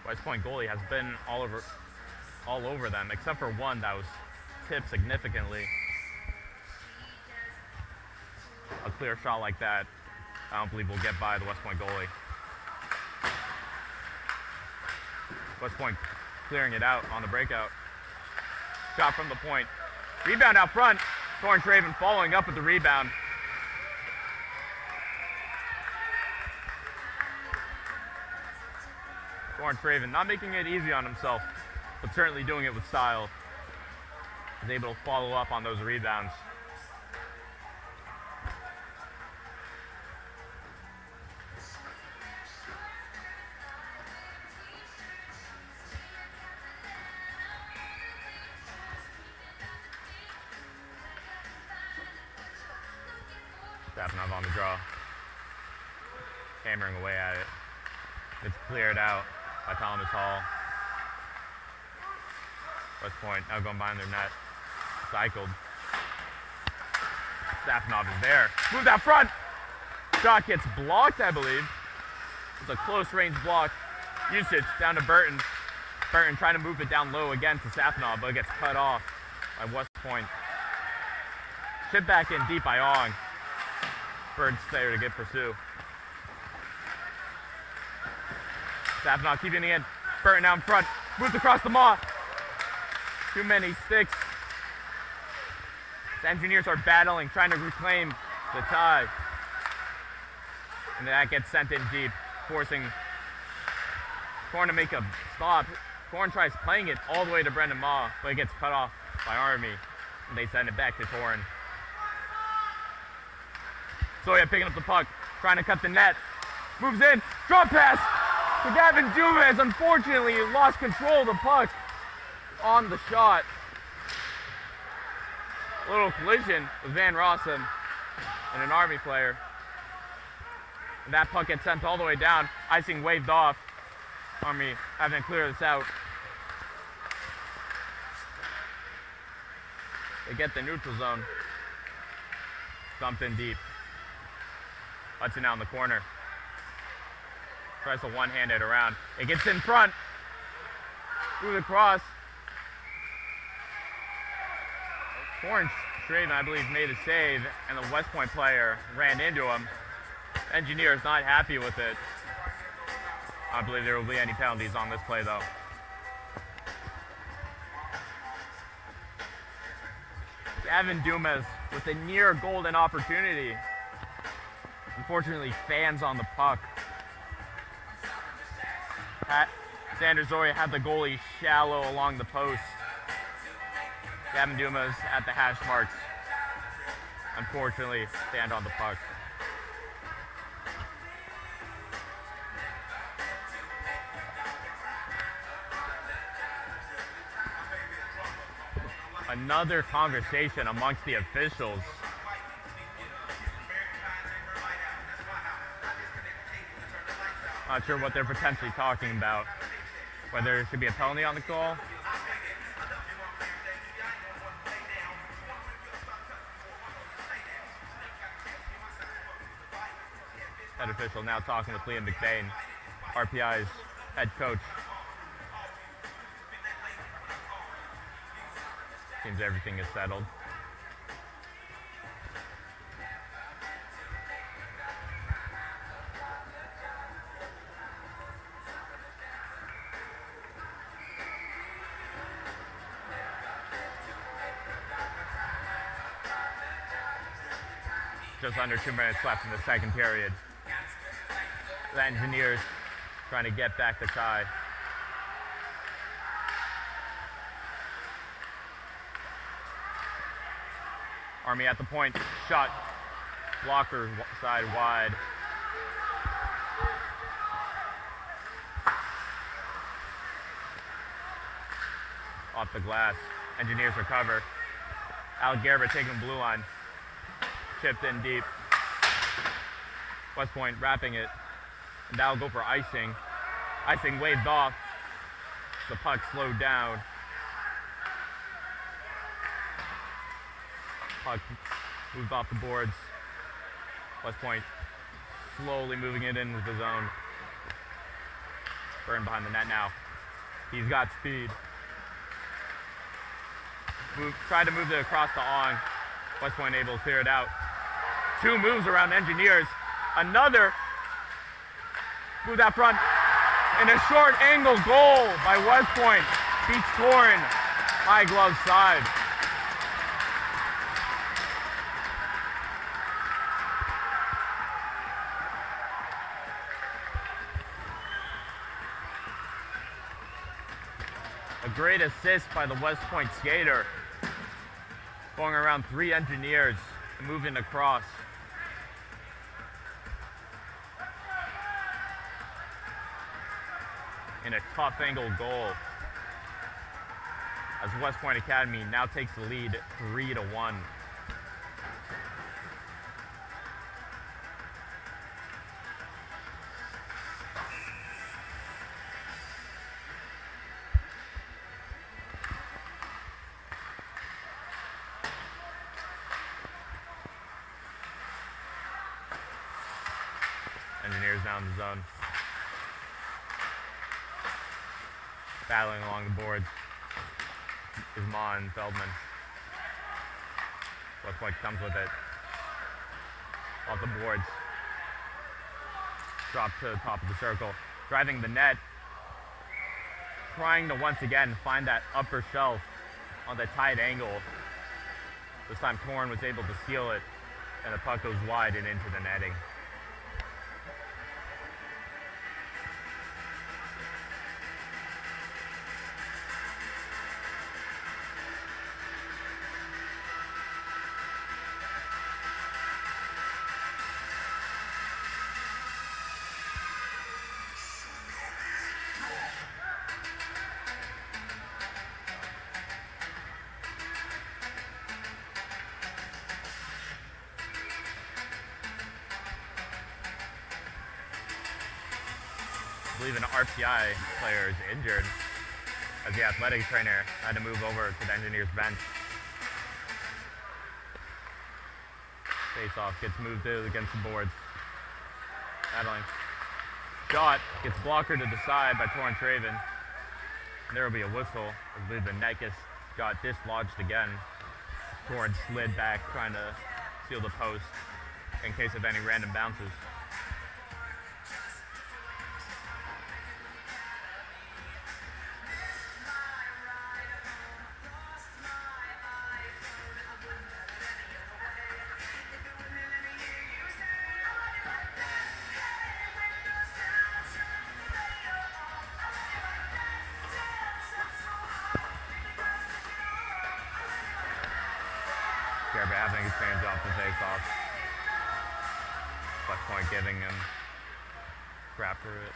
West Point goalie has been all over them, except for one that was tipped significantly. A clear shot like that, I don't believe will get by the West Point goalie. West Point clearing it out on the breakout. Shot from the point. Rebound out front. Torrance Raven following up with the rebound. Torrance Raven not making it easy on himself, but certainly doing it with style. Is able to follow up on those rebounds. Staffnov on the draw. Hammering away at it. It's cleared out by Thomas Hall. West Point now going behind their net. Cycled. Staffnov is there. Moved out front. Shot gets blocked, I believe. It's a close range block. Usage down to Burton. Burton trying to move it down low again to Staffnov, but it gets cut off by West Point. Chip back in deep by Ong. Bird's there to get pursue. Staffnov keeping it in. Burton out in front. Moves across the maw. Too many sticks. The Engineers are battling, trying to reclaim the tie. And that gets sent in deep, forcing Corn to make a stop. Corn tries playing it all the way to Brendan Maw, but it gets cut off by Army. And they send it back to Torrin. Zoya picking up the puck, trying to cut the net. Moves in, drop pass to Gavin Dumas. Unfortunately, he lost control of the puck on the shot. A little collision with Van Rossum and an Army player. And that puck gets sent all the way down. Icing waved off. Army having to clear this out. They get the neutral zone. Dumped in deep. Hudson out in the corner. Tries to one-hand it around. It gets in front. Through the cross. Orange Straven, I believe, made a save, and the West Point player ran into him. Engineer is not happy with it. I don't believe there will be any penalties on this play, though. Gavin Dumas with a near golden opportunity. Unfortunately, fans on the puck. Xander Zoya had the goalie shallow along the post. Gavin Dumas at the hash marks. Unfortunately, stand on the puck. Another conversation amongst the officials. Not sure what they're potentially talking about. Whether there should be a penalty on the call. Head official now talking with Liam McBain, RPI's head coach. Seems everything is settled. Just under 2 minutes left in the second period. The Engineers trying to get back the tie. Army at the point, shot, blocker side wide. Off the glass, Engineers recover. Al Gerber taking the blue line, chipped in deep. West Point wrapping it, and that'll go for icing. Icing waved off, the puck slowed down. Puck moved off the boards. West Point slowly moving it into the zone. Burn behind the net now. He's got speed. Tried to move it across the Ong. West Point able to clear it out. 2 moves around Engineers. Another move out front. And a short angle goal by West Point. Beats Torrin. High glove side. A great assist by the West Point skater. Going around 3 Engineers and moving across. In a tough angle goal. As West Point Academy now takes the lead 3-1. Engineers down the zone. Battling along the boards is Ma and Feldman. West Point comes with it. Off the boards. Drop to the top of the circle. Driving the net. Trying to once again find that upper shelf on the tight angle. This time Torrin was able to seal it, and the puck goes wide and into the netting. I believe an RPI player is injured as the athletic trainer had to move over to the Engineers bench. Face-off gets moved against the boards. Battling. Shot gets blocker to the side by Torrin Traven. And there will be a whistle. I believe the net got dislodged again. Torrin slid back trying to seal the post in case of any random bounces. Gerber having his hands off the face-off. West Point giving him crap for it.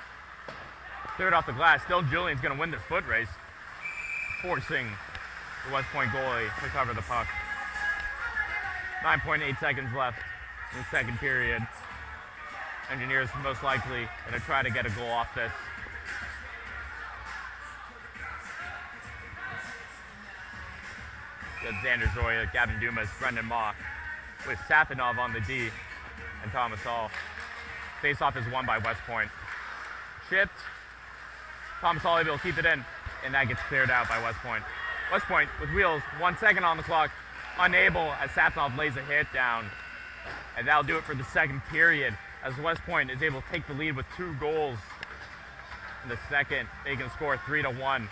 Cleared off the glass. Still Julian's going to win this foot race. Forcing The West Point goalie to cover the puck. 9.8 seconds left in the second period. Engineers most likely going to try to get a goal off this. Got Xander Zoya, Gavin Dumas, Brendan Mock, with Safinov on the D, and Thomas Hall. Face-off is won by West Point. Chipped. Thomas Hall able to keep it in, and that gets cleared out by West Point. West Point with wheels, 1 second on the clock, unable as Safinov lays a hit down. And that'll do it for the second period, as West Point is able to take the lead with 2 goals in the second. They can score 3-1.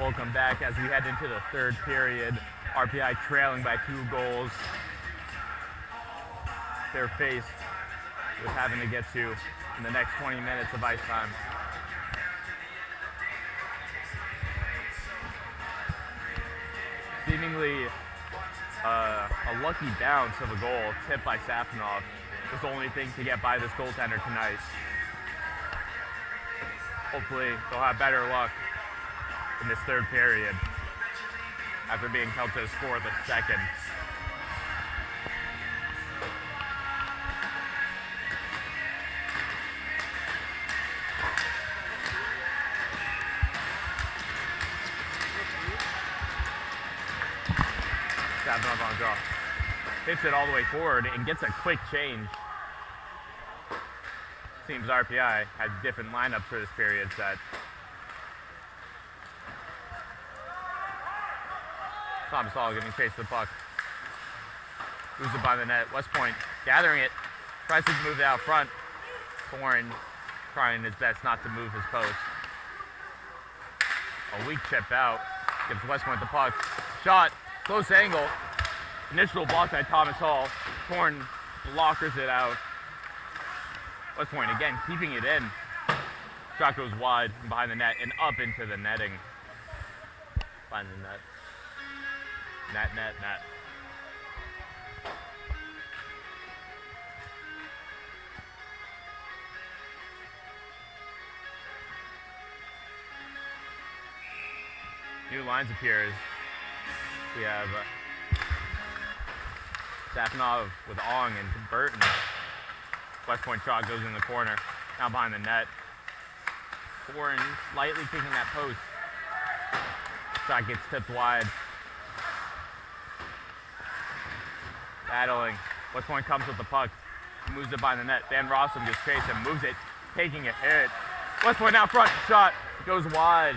Welcome back as we head into the third period. RPI trailing by 2 goals. They're faced with having to get to in the next 20 minutes of ice time. Seemingly a lucky bounce of a goal tipped by Safanov was the only thing to get by this goaltender tonight. Hopefully they'll have better luck in this third period after being held to a score the second. Safanov on a draw. Hits it all the way forward and gets a quick change. Seems RPI had different lineups for this period set. Thomas Hall giving chase to the puck. Moves it by the net. West Point gathering it. Tries to move it out front. Thorne trying his best not to move his post. A weak chip out. Gives West Point the puck. Shot. Close angle. Initial block by Thomas Hall. Thorne blockers it out. West Point again keeping it in. Shot goes wide and behind the net and up into the netting. Behind the net. Net. New lines appears. We have Safanov with Ong and Burton. West Point shot goes in the corner. Now behind the net. Thorne slightly kicking that post. Shot gets tipped wide. Battling. West Point comes with the puck. Moves it by the net. Van Rossum gets chased and moves it. Taking a hit. West Point out front. Shot goes wide.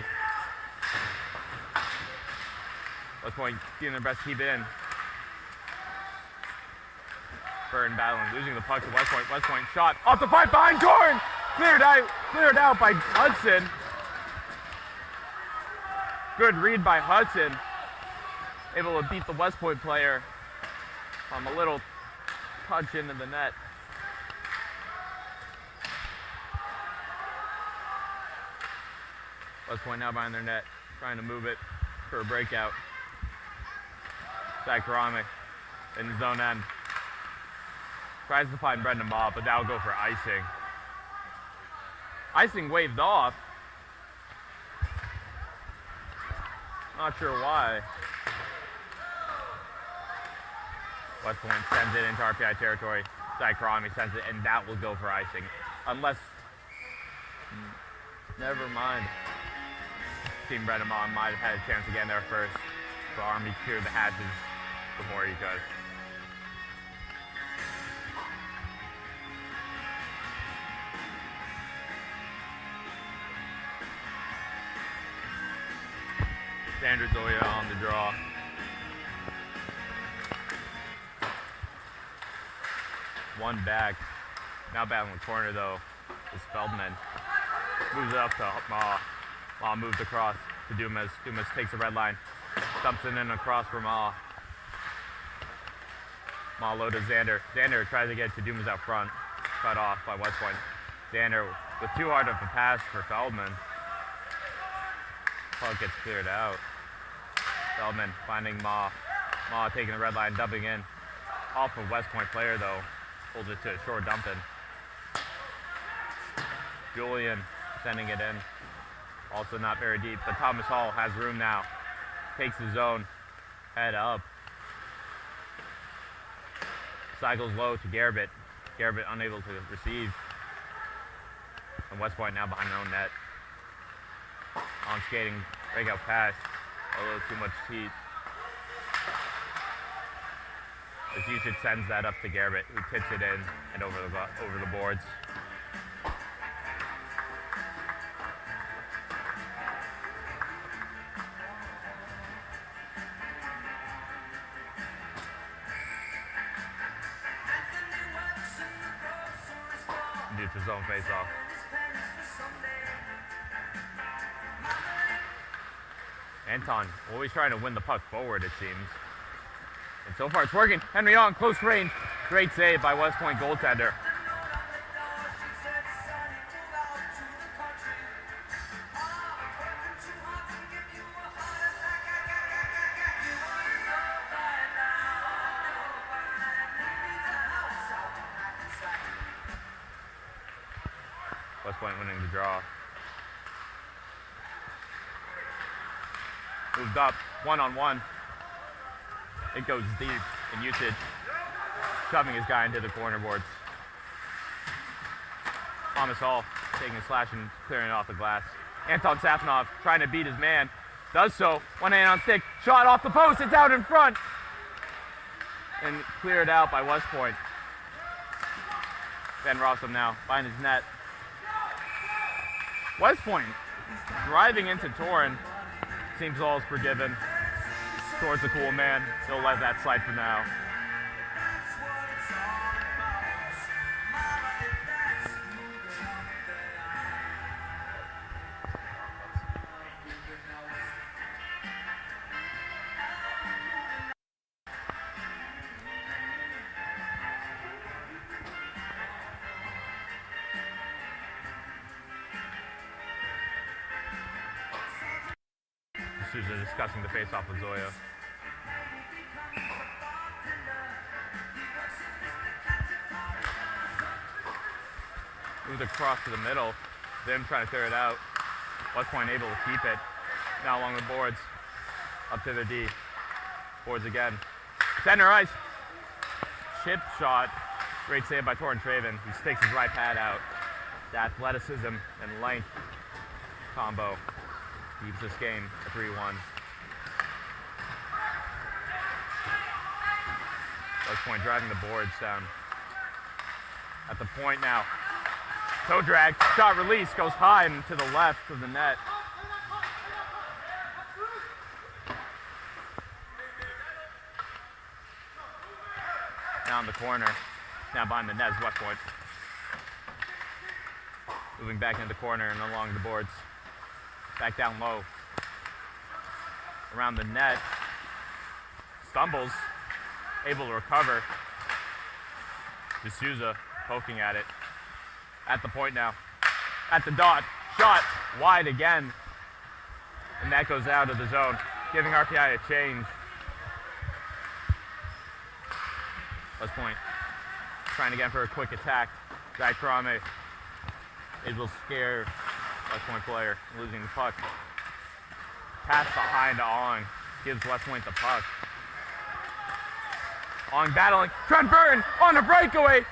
West Point doing their best to keep it in. Burton battling, losing the puck to West Point. West Point shot off the pipe behind Dorn. Cleared out by Hudson. Good read by Hudson. Able to beat the West Point player on a little touch into the net. West Point now behind their net, trying to move it for a breakout. Zach Karame in zone end. Tries to find Brendan Maw, but that'll go for icing. Icing waved off. Not sure why. West Point sends it into RPI territory. Zach Karame sends it, and that will go for icing. Unless, never mind. Team Brendan Maw might have had a chance to get in there first. So Army cleared the hatches before he could. Sandra Zoya on the draw. One back. Now battling the corner though is Feldman. Moves it up to Maw. Maw moves across to Dumas. Dumas takes the red line. Dumps it in across for Maw. Maw low to Xander. Xander tries to get to Dumas out front. Cut off by West Point. Xander with too hard of a pass for Feldman. Puck gets cleared out. Feldman finding Maw. Maw taking the red line, dumping in. Off of West Point player though. Pulls it to a short dump in. Julian sending it in. Also not very deep, but Thomas Hall has room now. Takes the zone. Head up. Cycles low to Garrett. Garrett unable to receive. And West Point now behind their own net. On skating, breakout pass. A little too much heat. As Usage sends that up to Garrett, who tips it in and over the boards. It's his own face-off. Anton always trying to win the puck forward, it seems. And so far it's working. Henry on close range. Great save by West Point goaltender. West Point winning the draw. Moved up, one-on-one. It goes deep in usage, shoving his guy into the corner boards. Thomas Hall taking a slash and clearing it off the glass. Anton Safanov trying to beat his man. Does so. One hand on stick. Shot off the post. It's out in front. And cleared out by West Point. Ben Rossum now behind his net. West Point driving into Torrin. Seems all is forgiven. Towards a cool man. He'll let that slide for now. Souza discussing the face-off with Zoya. Moved across to the middle. Them trying to clear it out. West Point able to keep it. Now along the boards. Up to the D. Boards again. Center ice. Chip shot. Great save by Torrin Traven. He sticks his right pad out. The athleticism and length combo keeps this game a 3-1. West Point driving the boards down. At the point now. Toe drag, shot release, goes high and to the left of the net. Now in the corner. Now behind the net is West Point. Moving back into the corner and along the boards. Back down low. Around the net. Stumbles. Able to recover. D'Souza poking at it. At the point now. At the dot. Shot. Wide again. And that goes out of the zone. Giving RPI a change. West Point. Trying again for a quick attack. Zach Karame. It will scare West Point player, losing the puck. Pass behind to Ong. Gives West Point the puck. Ong battling. Trent Burton on a breakaway.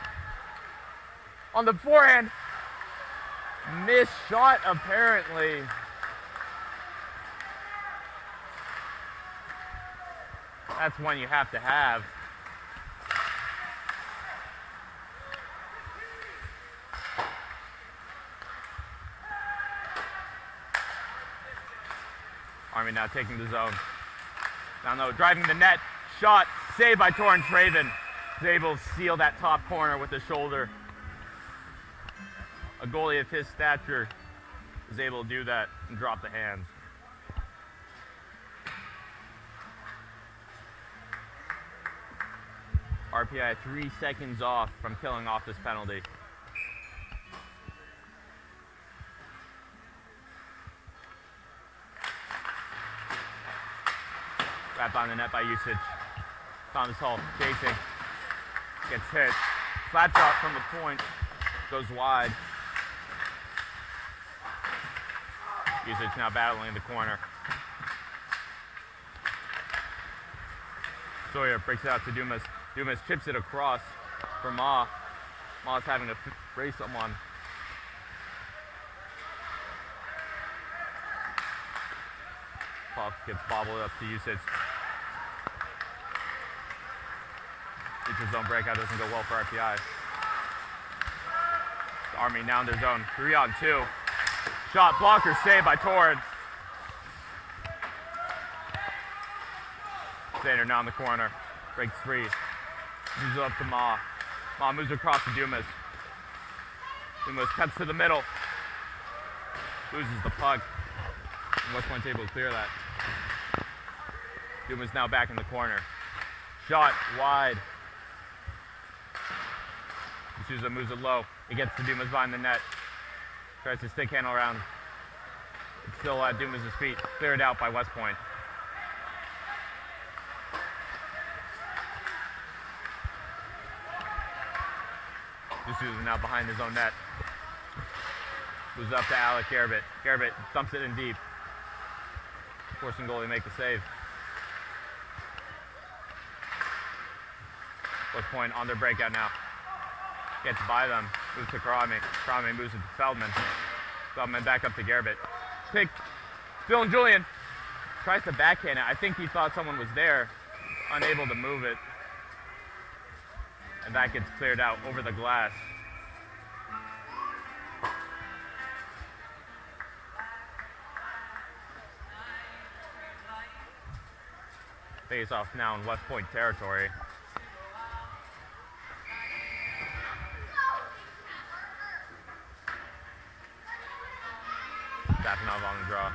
On the forehand. Missed shot apparently. That's one you have to have. Army now taking the zone. Down low, driving the net. Shot, saved by Torrin Traven. He's able to seal that top corner with the shoulder. A goalie of his stature is able to do that and drop the hands. RPI 3 seconds off from killing off this penalty. Wrapped on the net by usage. Thomas Hall chasing. Gets hit. Flat shot from the point. Goes wide. Usage now battling in the corner. Sawyer breaks it out to Dumas. Dumas chips it across for Ma. Ma's having to race someone. Puck gets bobbled up to usage. Feature zone breakout doesn't go well for RPI. The Army now in their zone. 3-on-2. Shot blocker saved by Torrin. Sander now in the corner. Breaks free. Moves it up to Ma. Ma moves across to Dumas. Dumas cuts to the middle. Loses the puck. And West Point's able to clear that. Duma's now back in the corner. Shot wide. D'Souza moves it low. It gets to Dumas behind the net. Tries to stick handle around. It's still at Dumas' feet. Cleared out by West Point. D'Souza now behind his own net. Moves up to Alec Garabit. Garabit dumps it in deep. Forcing goalie to make the save. West Point on their breakout now. Gets by them. Moves to Karame. Karame moves it to Feldman. Feldman back up to Garabit. Pick. Dylan Julian tries to backhand it. I think he thought someone was there. Unable to move it. And that gets cleared out over the glass. Face off now in West Point territory. Safanov on the draw.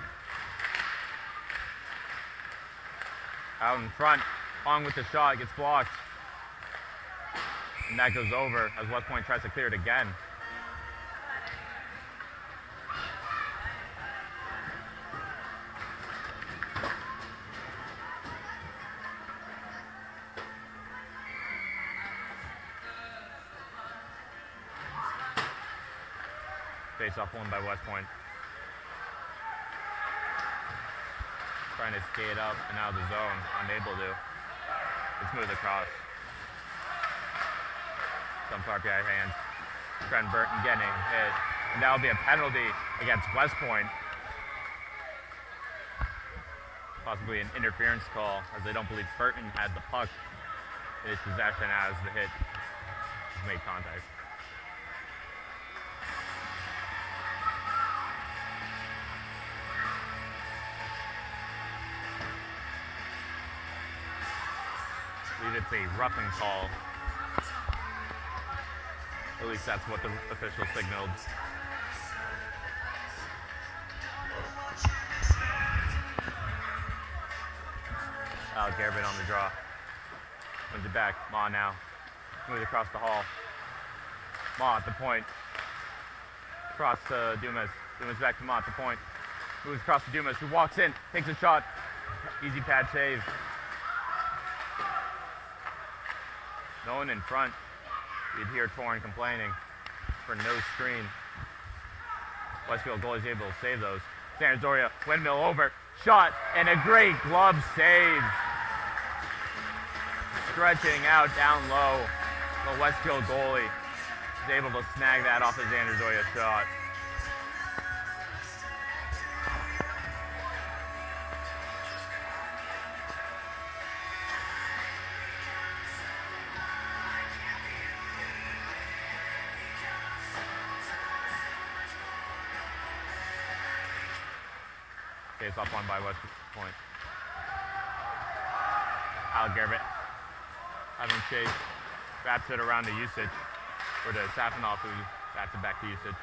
Out in front, on with the shot, gets blocked. And that goes over as West Point tries to clear it again. Face off won by West Point. Trying to skate up and out of the zone, unable to. It's moved across. Some RPI hands. Trent Burton getting hit. And that'll be a penalty against West Point. Possibly an interference call, as they don't believe Burton had the puck in his possession as the hit made contact. I believe it's a roughing call. At least that's what the official signaled. Alec Garabit on the draw. Wins it back. Ma now. Moves across the hall. Ma at the point. Across to Dumas. Dumas back to Ma at the point. Moves across to Dumas, who walks in, takes a shot. Easy pad save. No one in front. You'd hear Torrin complaining for no screen. Westfield goalie is able to save those. San Doria, windmill over, shot, and a great glove save. Stretching out down low. The Westfield goalie is able to snag that off of Xander Zoya's shot. Face off one by West Point. Alec Garabit having chase, wraps it around to Usage, or to Safanov, who bats it back to Usage.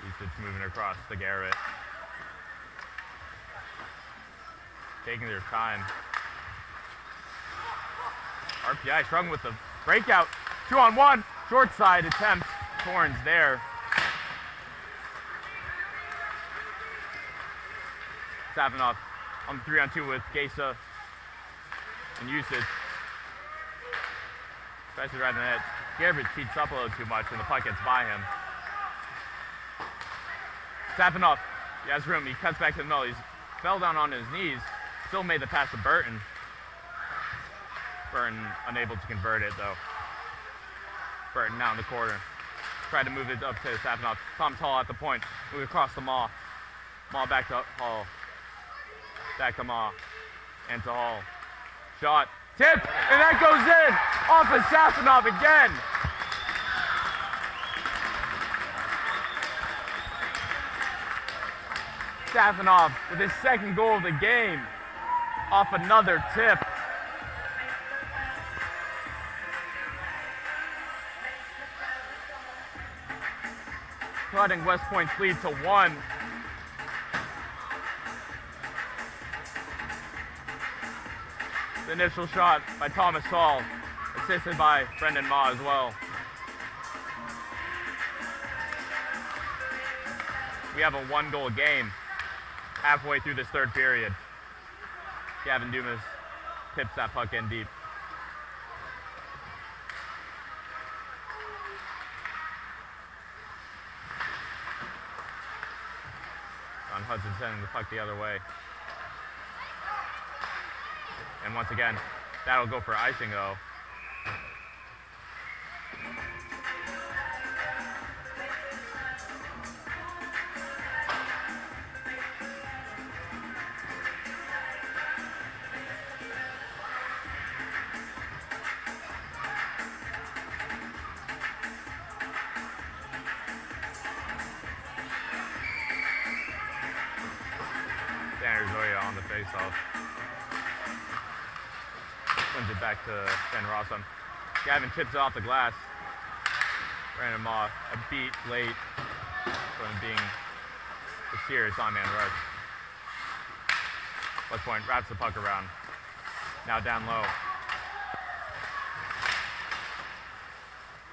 Usage moving across to Garabit. Taking their time. RPI struggling with the breakout. 2-on-1, short side attempt. Torrens there. Safanov on the 3-on-2 with Gesa and Usage. Tries to drive the net. Garabit cheats up a little too much and the puck gets by him. Safanov, he has room. He cuts back to the middle. He fell down on his knees. Still made the pass to Burton. Burton unable to convert it though. Burton now in the corner. Tried to move it up to Safanov. Tom's Hall at the point. Move across the Maw. Maw back to Hall. Back to Ma, and to Hall. Shot, tip, and that goes in! Off of Safanov again! Safanov with his second goal of the game, off another tip. Cutting West Point's lead to 1. The initial shot by Thomas Hall, assisted by Brendan Ma as well. We have a 1-goal game halfway through this third period. Gavin Dumas tips that puck in deep. Ron Hudson sending the puck the other way. And once again, that'll go for icing though. On the face-off. Wins it back to Ben Rossum. Gavin tips it off the glass. Brandon Ma, a beat late from being a serious on-man rush. West Point wraps the puck around. Now down low.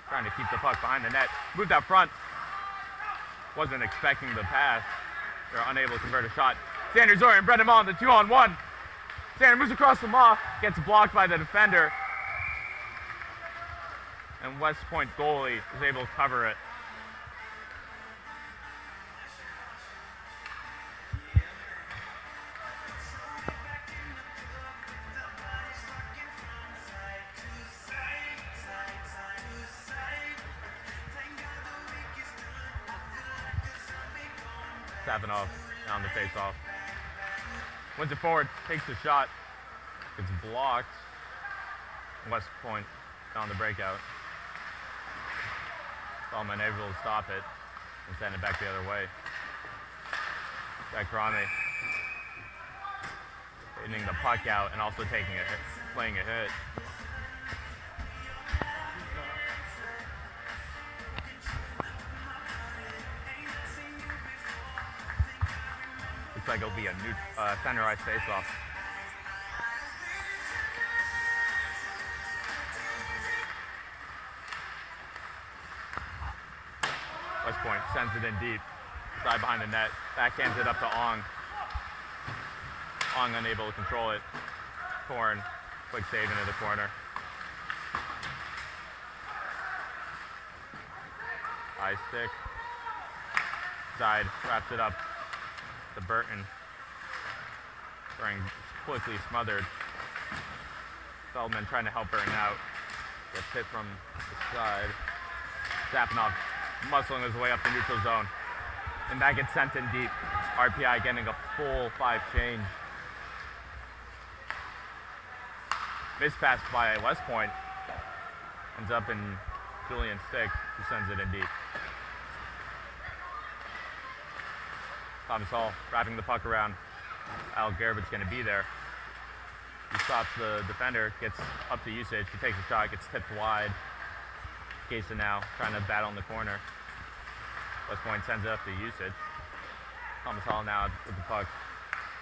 Trying to keep the puck behind the net. Moved out front. Wasn't expecting the pass. They're unable to convert a shot. Xander Zorian and Brendan Ma on the 2-on-1. Xander moves across the Ma, gets blocked by the defender. And West Point goalie is able to cover it. Savinoff on the face-off. Wins it forward, takes the shot. It's blocked. West Point on the breakout. Solomon able to stop it and send it back the other way. Jack Karame hitting the puck out and also taking a hit, playing a hit. Looks like it'll be a new center ice face-off. West Point sends it in deep. Side behind the net. Backhands it up to Ong. Ong unable to control it. Torn. Quick save into the corner. High stick. Side wraps it up to Burton. Being quickly smothered. Feldman trying to help Burton out. Gets hit from the side. Zappanov muscling his way up the neutral zone. And that gets sent in deep. RPI getting a full 5 change. Mispass by West Point. Ends up in Julian Stick, who sends it in deep. Thomas Hall wrapping the puck around. Al Garrett's going to be there. He stops the defender, gets up to usage. He takes a shot, gets tipped wide. Gasa now trying to battle in the corner. West Point sends it up to usage. Thomas Hall now with the puck.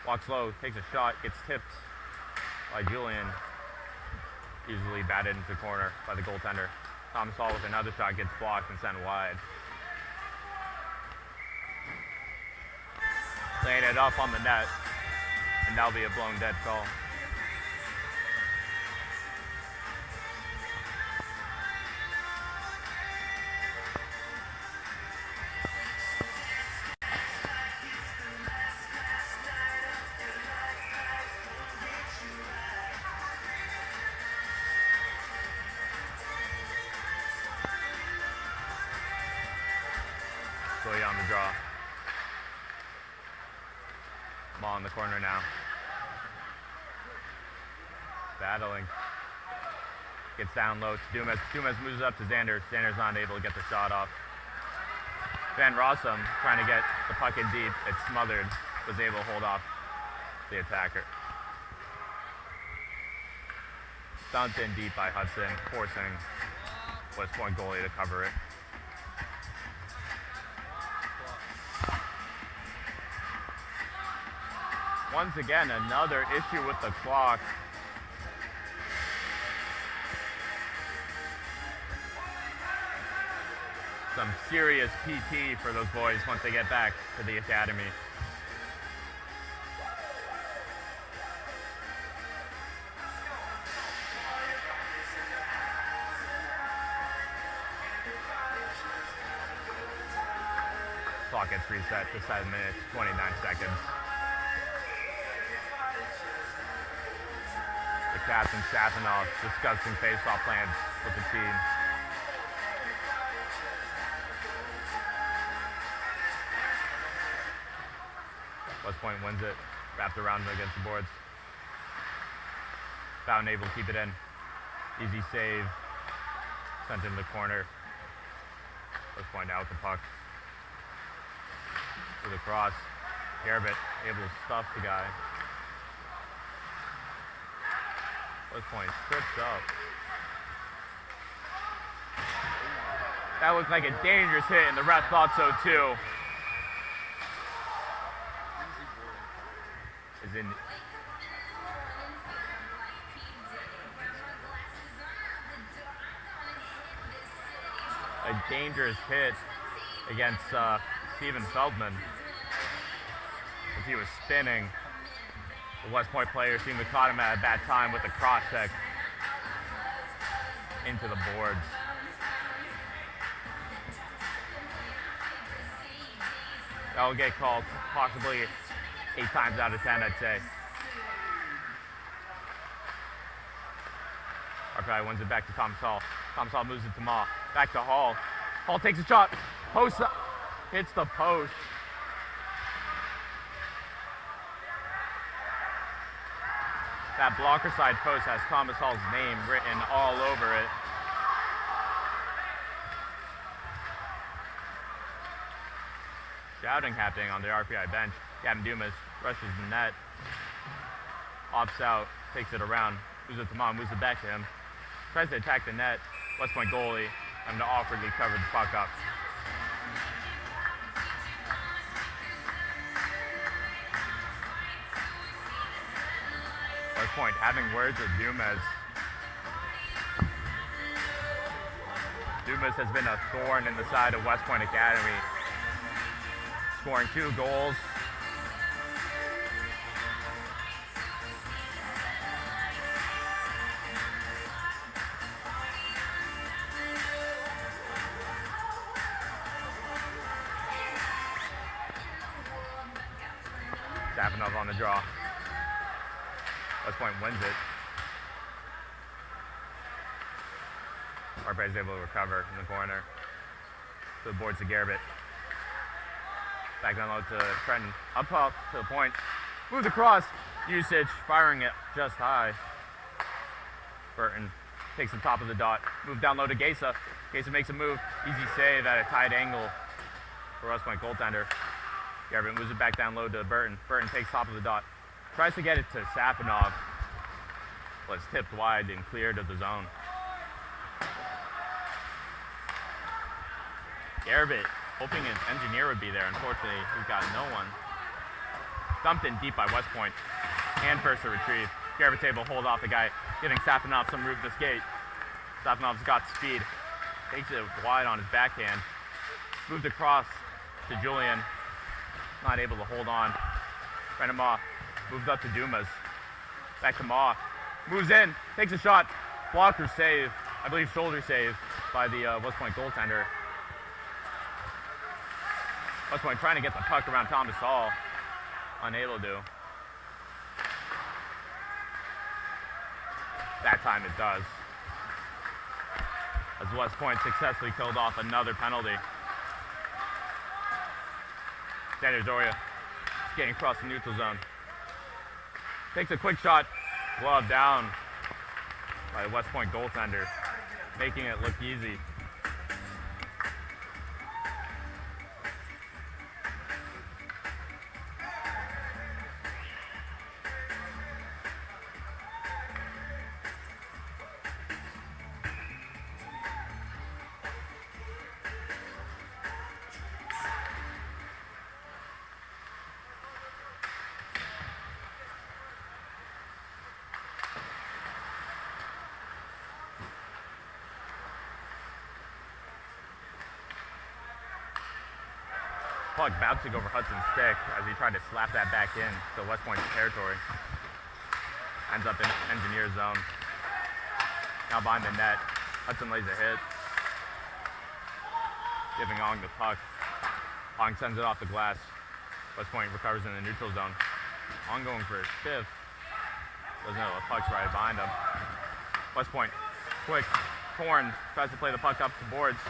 Walks low, takes a shot, gets tipped by Julian. Easily batted into the corner by the goaltender. Thomas Hall with another shot gets blocked and sent wide. Laying it up on the net, and that'll be a blown dead call. Goalie on the draw. Ball in the corner now. Battling. Gets down low to Dumas. Dumas moves up to Xander. Xander's not able to get the shot off. Van Rossum trying to get the puck in deep. It's smothered. Was able to hold off the attacker. Dumped in deep by Hudson, forcing West Point goalie to cover it. Once again, another issue with the clock. some serious PT for those boys once they get back to the academy. Clock gets reset to 7 minutes, 29 seconds. The captain Safinoff discussing face-off plans with the team. West Point wins it, wrapped around against the boards. Fountain able to keep it in. Easy save, sent in the corner. West Point out with the puck. With a cross, Garrett able to stuff the guy. West Point trips up. That looked like a dangerous hit, and the ref thought so too. Is in. A dangerous hit against Steven Feldman as he was spinning. The West Point players seemed to caught him at a bad time with a cross check into the boards. That will get called possibly 8 times out of 10, I'd say. RPI wins it back to Thomas Hall. Thomas Hall moves it to Ma. Back to Hall. Hall takes a shot. Post up. Hits the post. That blocker side post has Thomas Hall's name written all over it. Shouting happening on the RPI bench. Gavin Dumas rushes the net. Opts out, takes it around. Moves it to Mom, moves it back to him. Tries to attack the net. West Point goalie having to awkwardly cover the puck up. West Point having words with Dumas. Dumas has been a thorn in the side of West Point Academy. Scoring 2 goals. Safinoff on the draw. West Point wins it. RPI is able to recover in the corner. To the boards to Garrett. Back down low to Trenton. Up top to the point. Moves across. Usage. Firing it just high. Burton takes the top of the dot. Move down low to Gesa. Gesa makes a move. Easy save at a tight angle for West Point goaltender. Garrett moves it back down low to Burton. Burton takes top of the dot. Tries to get it to Safinov. But it's tipped wide and cleared of the zone. Garrett hoping an engineer would be there. Unfortunately, he's got no one. Dumped in deep by West Point. And first to retrieve. Garrett's able to hold off the guy, giving Safinov some room to skate. Safinov's got speed. Takes it wide on his backhand. Moved across to Julian. Not able to hold on. Brendan Ma moves up to Dumas. Back to Ma. Moves in. Takes a shot. Blocker save. I believe shoulder save by the West Point goaltender. West Point trying to get the puck around Thomas Hall. Unable to. That time it does. As West Point successfully killed off another penalty. Xander Zoria skating across the neutral zone. Takes a quick shot. Glove down by the West Point goaltender. Making it look easy. puck bouncing over Hudson's stick as he tried to slap that back in to West Point territory. Ends up in engineer zone. Now behind the net. Hudson lays a hit. Giving Ong the puck. Ong sends it off the glass. West Point recovers in the neutral zone. Ong going for his fifth. Doesn't know the puck's right behind him. West Point, quick. Torn tries to play the puck up the boards.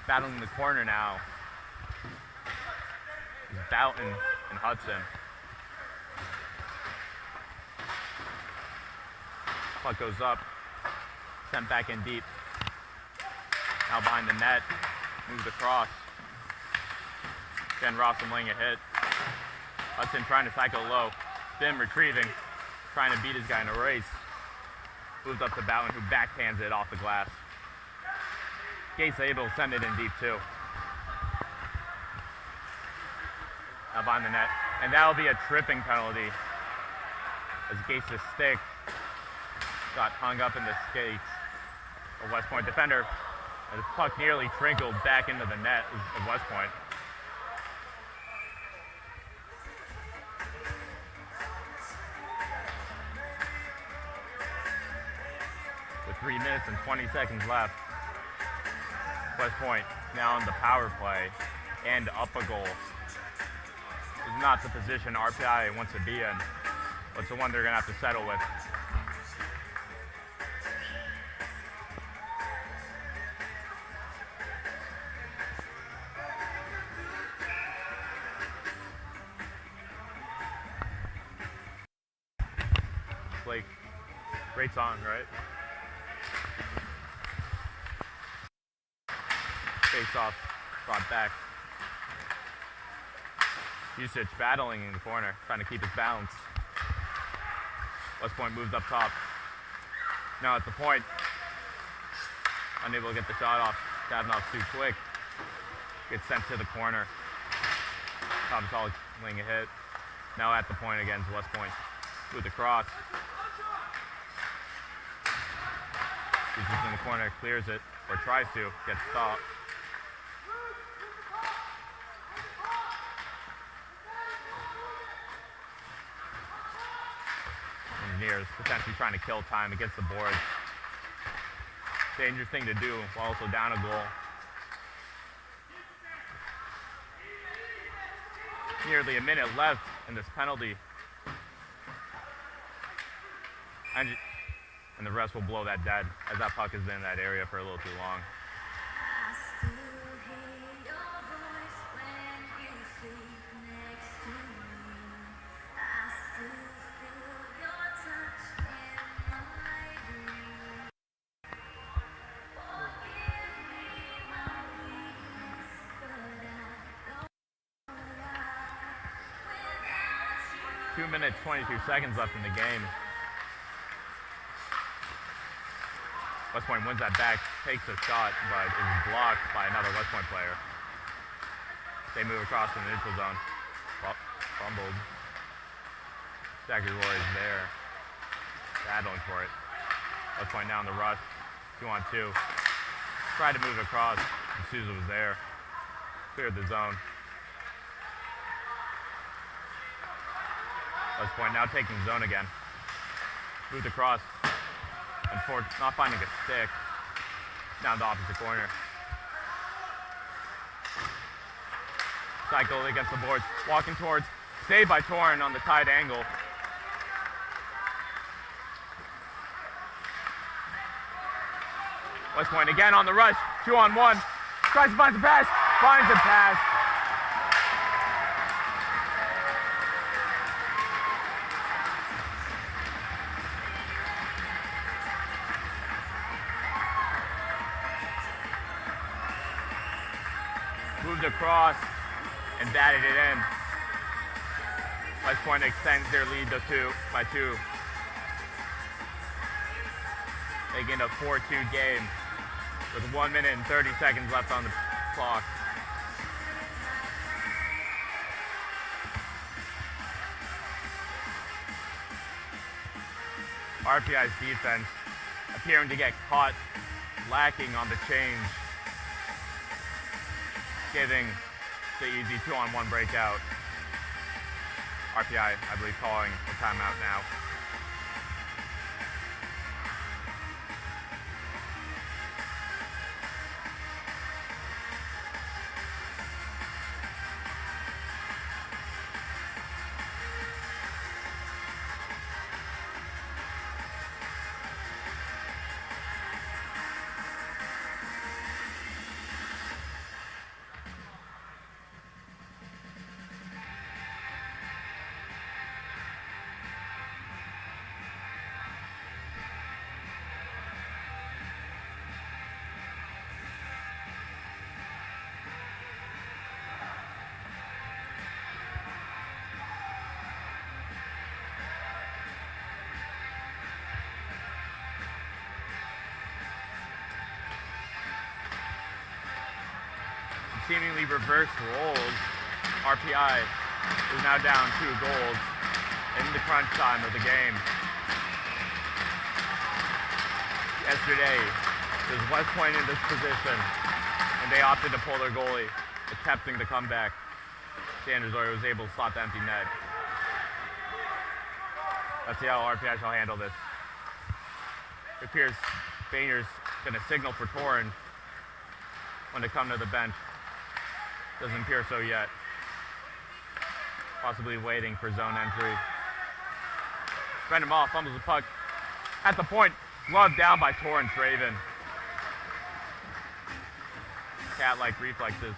Battling the corner now. He's Boughton and Hudson. Puck goes up. Sent back in deep. Now behind the net. Moved across. Again, Rossum laying a hit. Hudson trying to cycle low. Bim retrieving. Trying to beat his guy in a race. Moves up to Boughton, who backhands it off the glass. Gates able to send it in deep too. Now behind the net. And that'll be a tripping penalty. As Gates' stick got hung up in the skates. A West Point defender. And the puck nearly trickled back into the net of West Point. With 3 minutes and 20 seconds left. West Point now on the power play and up a goal. This is not the position RPI wants to be in, but it's the one they're going to have to settle with. Blake, great song, right? Face off, brought back. Usage battling in the corner, trying to keep his balance. West Point moves up top. Now at the point, unable to get the shot off. Kavanaugh's too quick. Gets sent to the corner. Thomas laying a hit. Now at the point against West Point. With the cross. Usage in the corner, clears it, or tries to, gets stopped. Engineers potentially trying to kill time against the boards. Dangerous thing to do while also down a goal. Nearly a minute left in this penalty. And the refs will blow that dead as that puck has been in that area for a little too long. Two minutes, 22 seconds left in the game. West Point wins that back, takes a shot, but is blocked by another West Point player. They move across in the neutral zone. Fumbled. Zachary Roy is there. Battling for it. West Point now in the rush. 2-on-2. Tried to move across, and Souza was there. Cleared the zone. West Point now taking zone again. Moved across. And Ford not finding a stick. Down the opposite corner. Cycle against the boards. Walking towards. Saved by Torn on the tight angle. West Point again on the rush. 2-on-1. Tries to find the pass. Finds a pass. Moved across and batted it in. West Point extends their lead to 2. Making a 4-2 game with 1 minute and 30 seconds left on the clock. RPI's defense appearing to get caught lacking on the change, giving the easy 2-on-1 breakout. RPI, I believe, calling a timeout now. Seemingly reversed roles. RPI is now down 2 goals in the crunch time of the game. Yesterday, it was West Point in this position, and they opted to pull their goalie, attempting the comeback. Sanders was able to slot the empty net. Let's see how RPI shall handle this. It appears Boehner's going to signal for Torren when they come to the bench. Doesn't appear so yet. Possibly waiting for zone entry. Brendan Mall fumbles the puck at the point. Gloved down by Torrance Raven. Cat-like reflexes.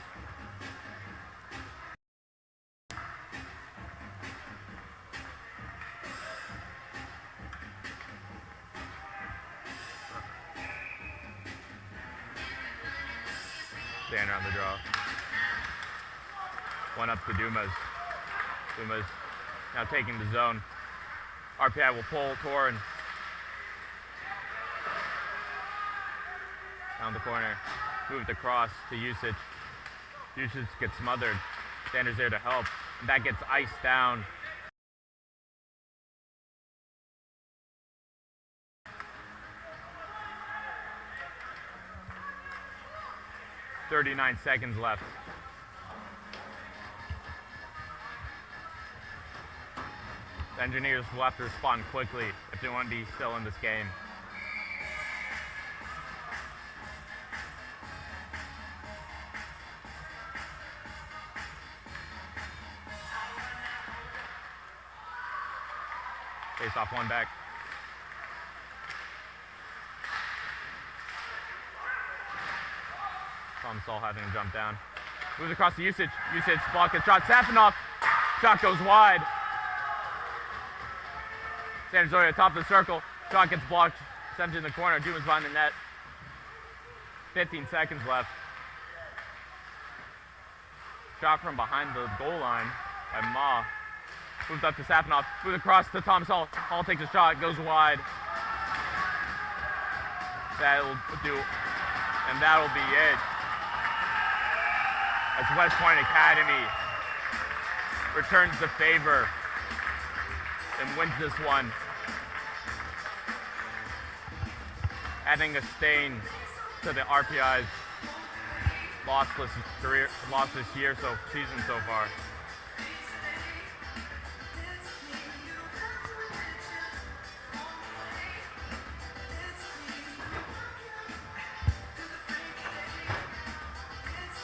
Banner on the draw. One up to Dumas. Dumas now taking the zone. RPI will pull Torren. Down the corner. Moved across to Usage. Usage gets smothered. Sanders there to help. And that gets iced down. .39 seconds left. The Engineers will have to respond quickly if they want to be still in this game. Face off one back. Tom Saul having to jump down. Moves across the Usage. Usage block a shot. Safinoff. Shot goes wide. Sanders Zoya top of the circle. Shot gets blocked. Sent in the corner. Dumas behind the net. 15 seconds left. Shot from behind the goal line by Ma. Moves up to Safinoff. Moves across to Thomas Hall. Hall takes a shot. Goes wide. That'll do. And that'll be it. As West Point Academy returns the favor and wins this one, adding a stain to the RPI's lossless career, lossless season so far.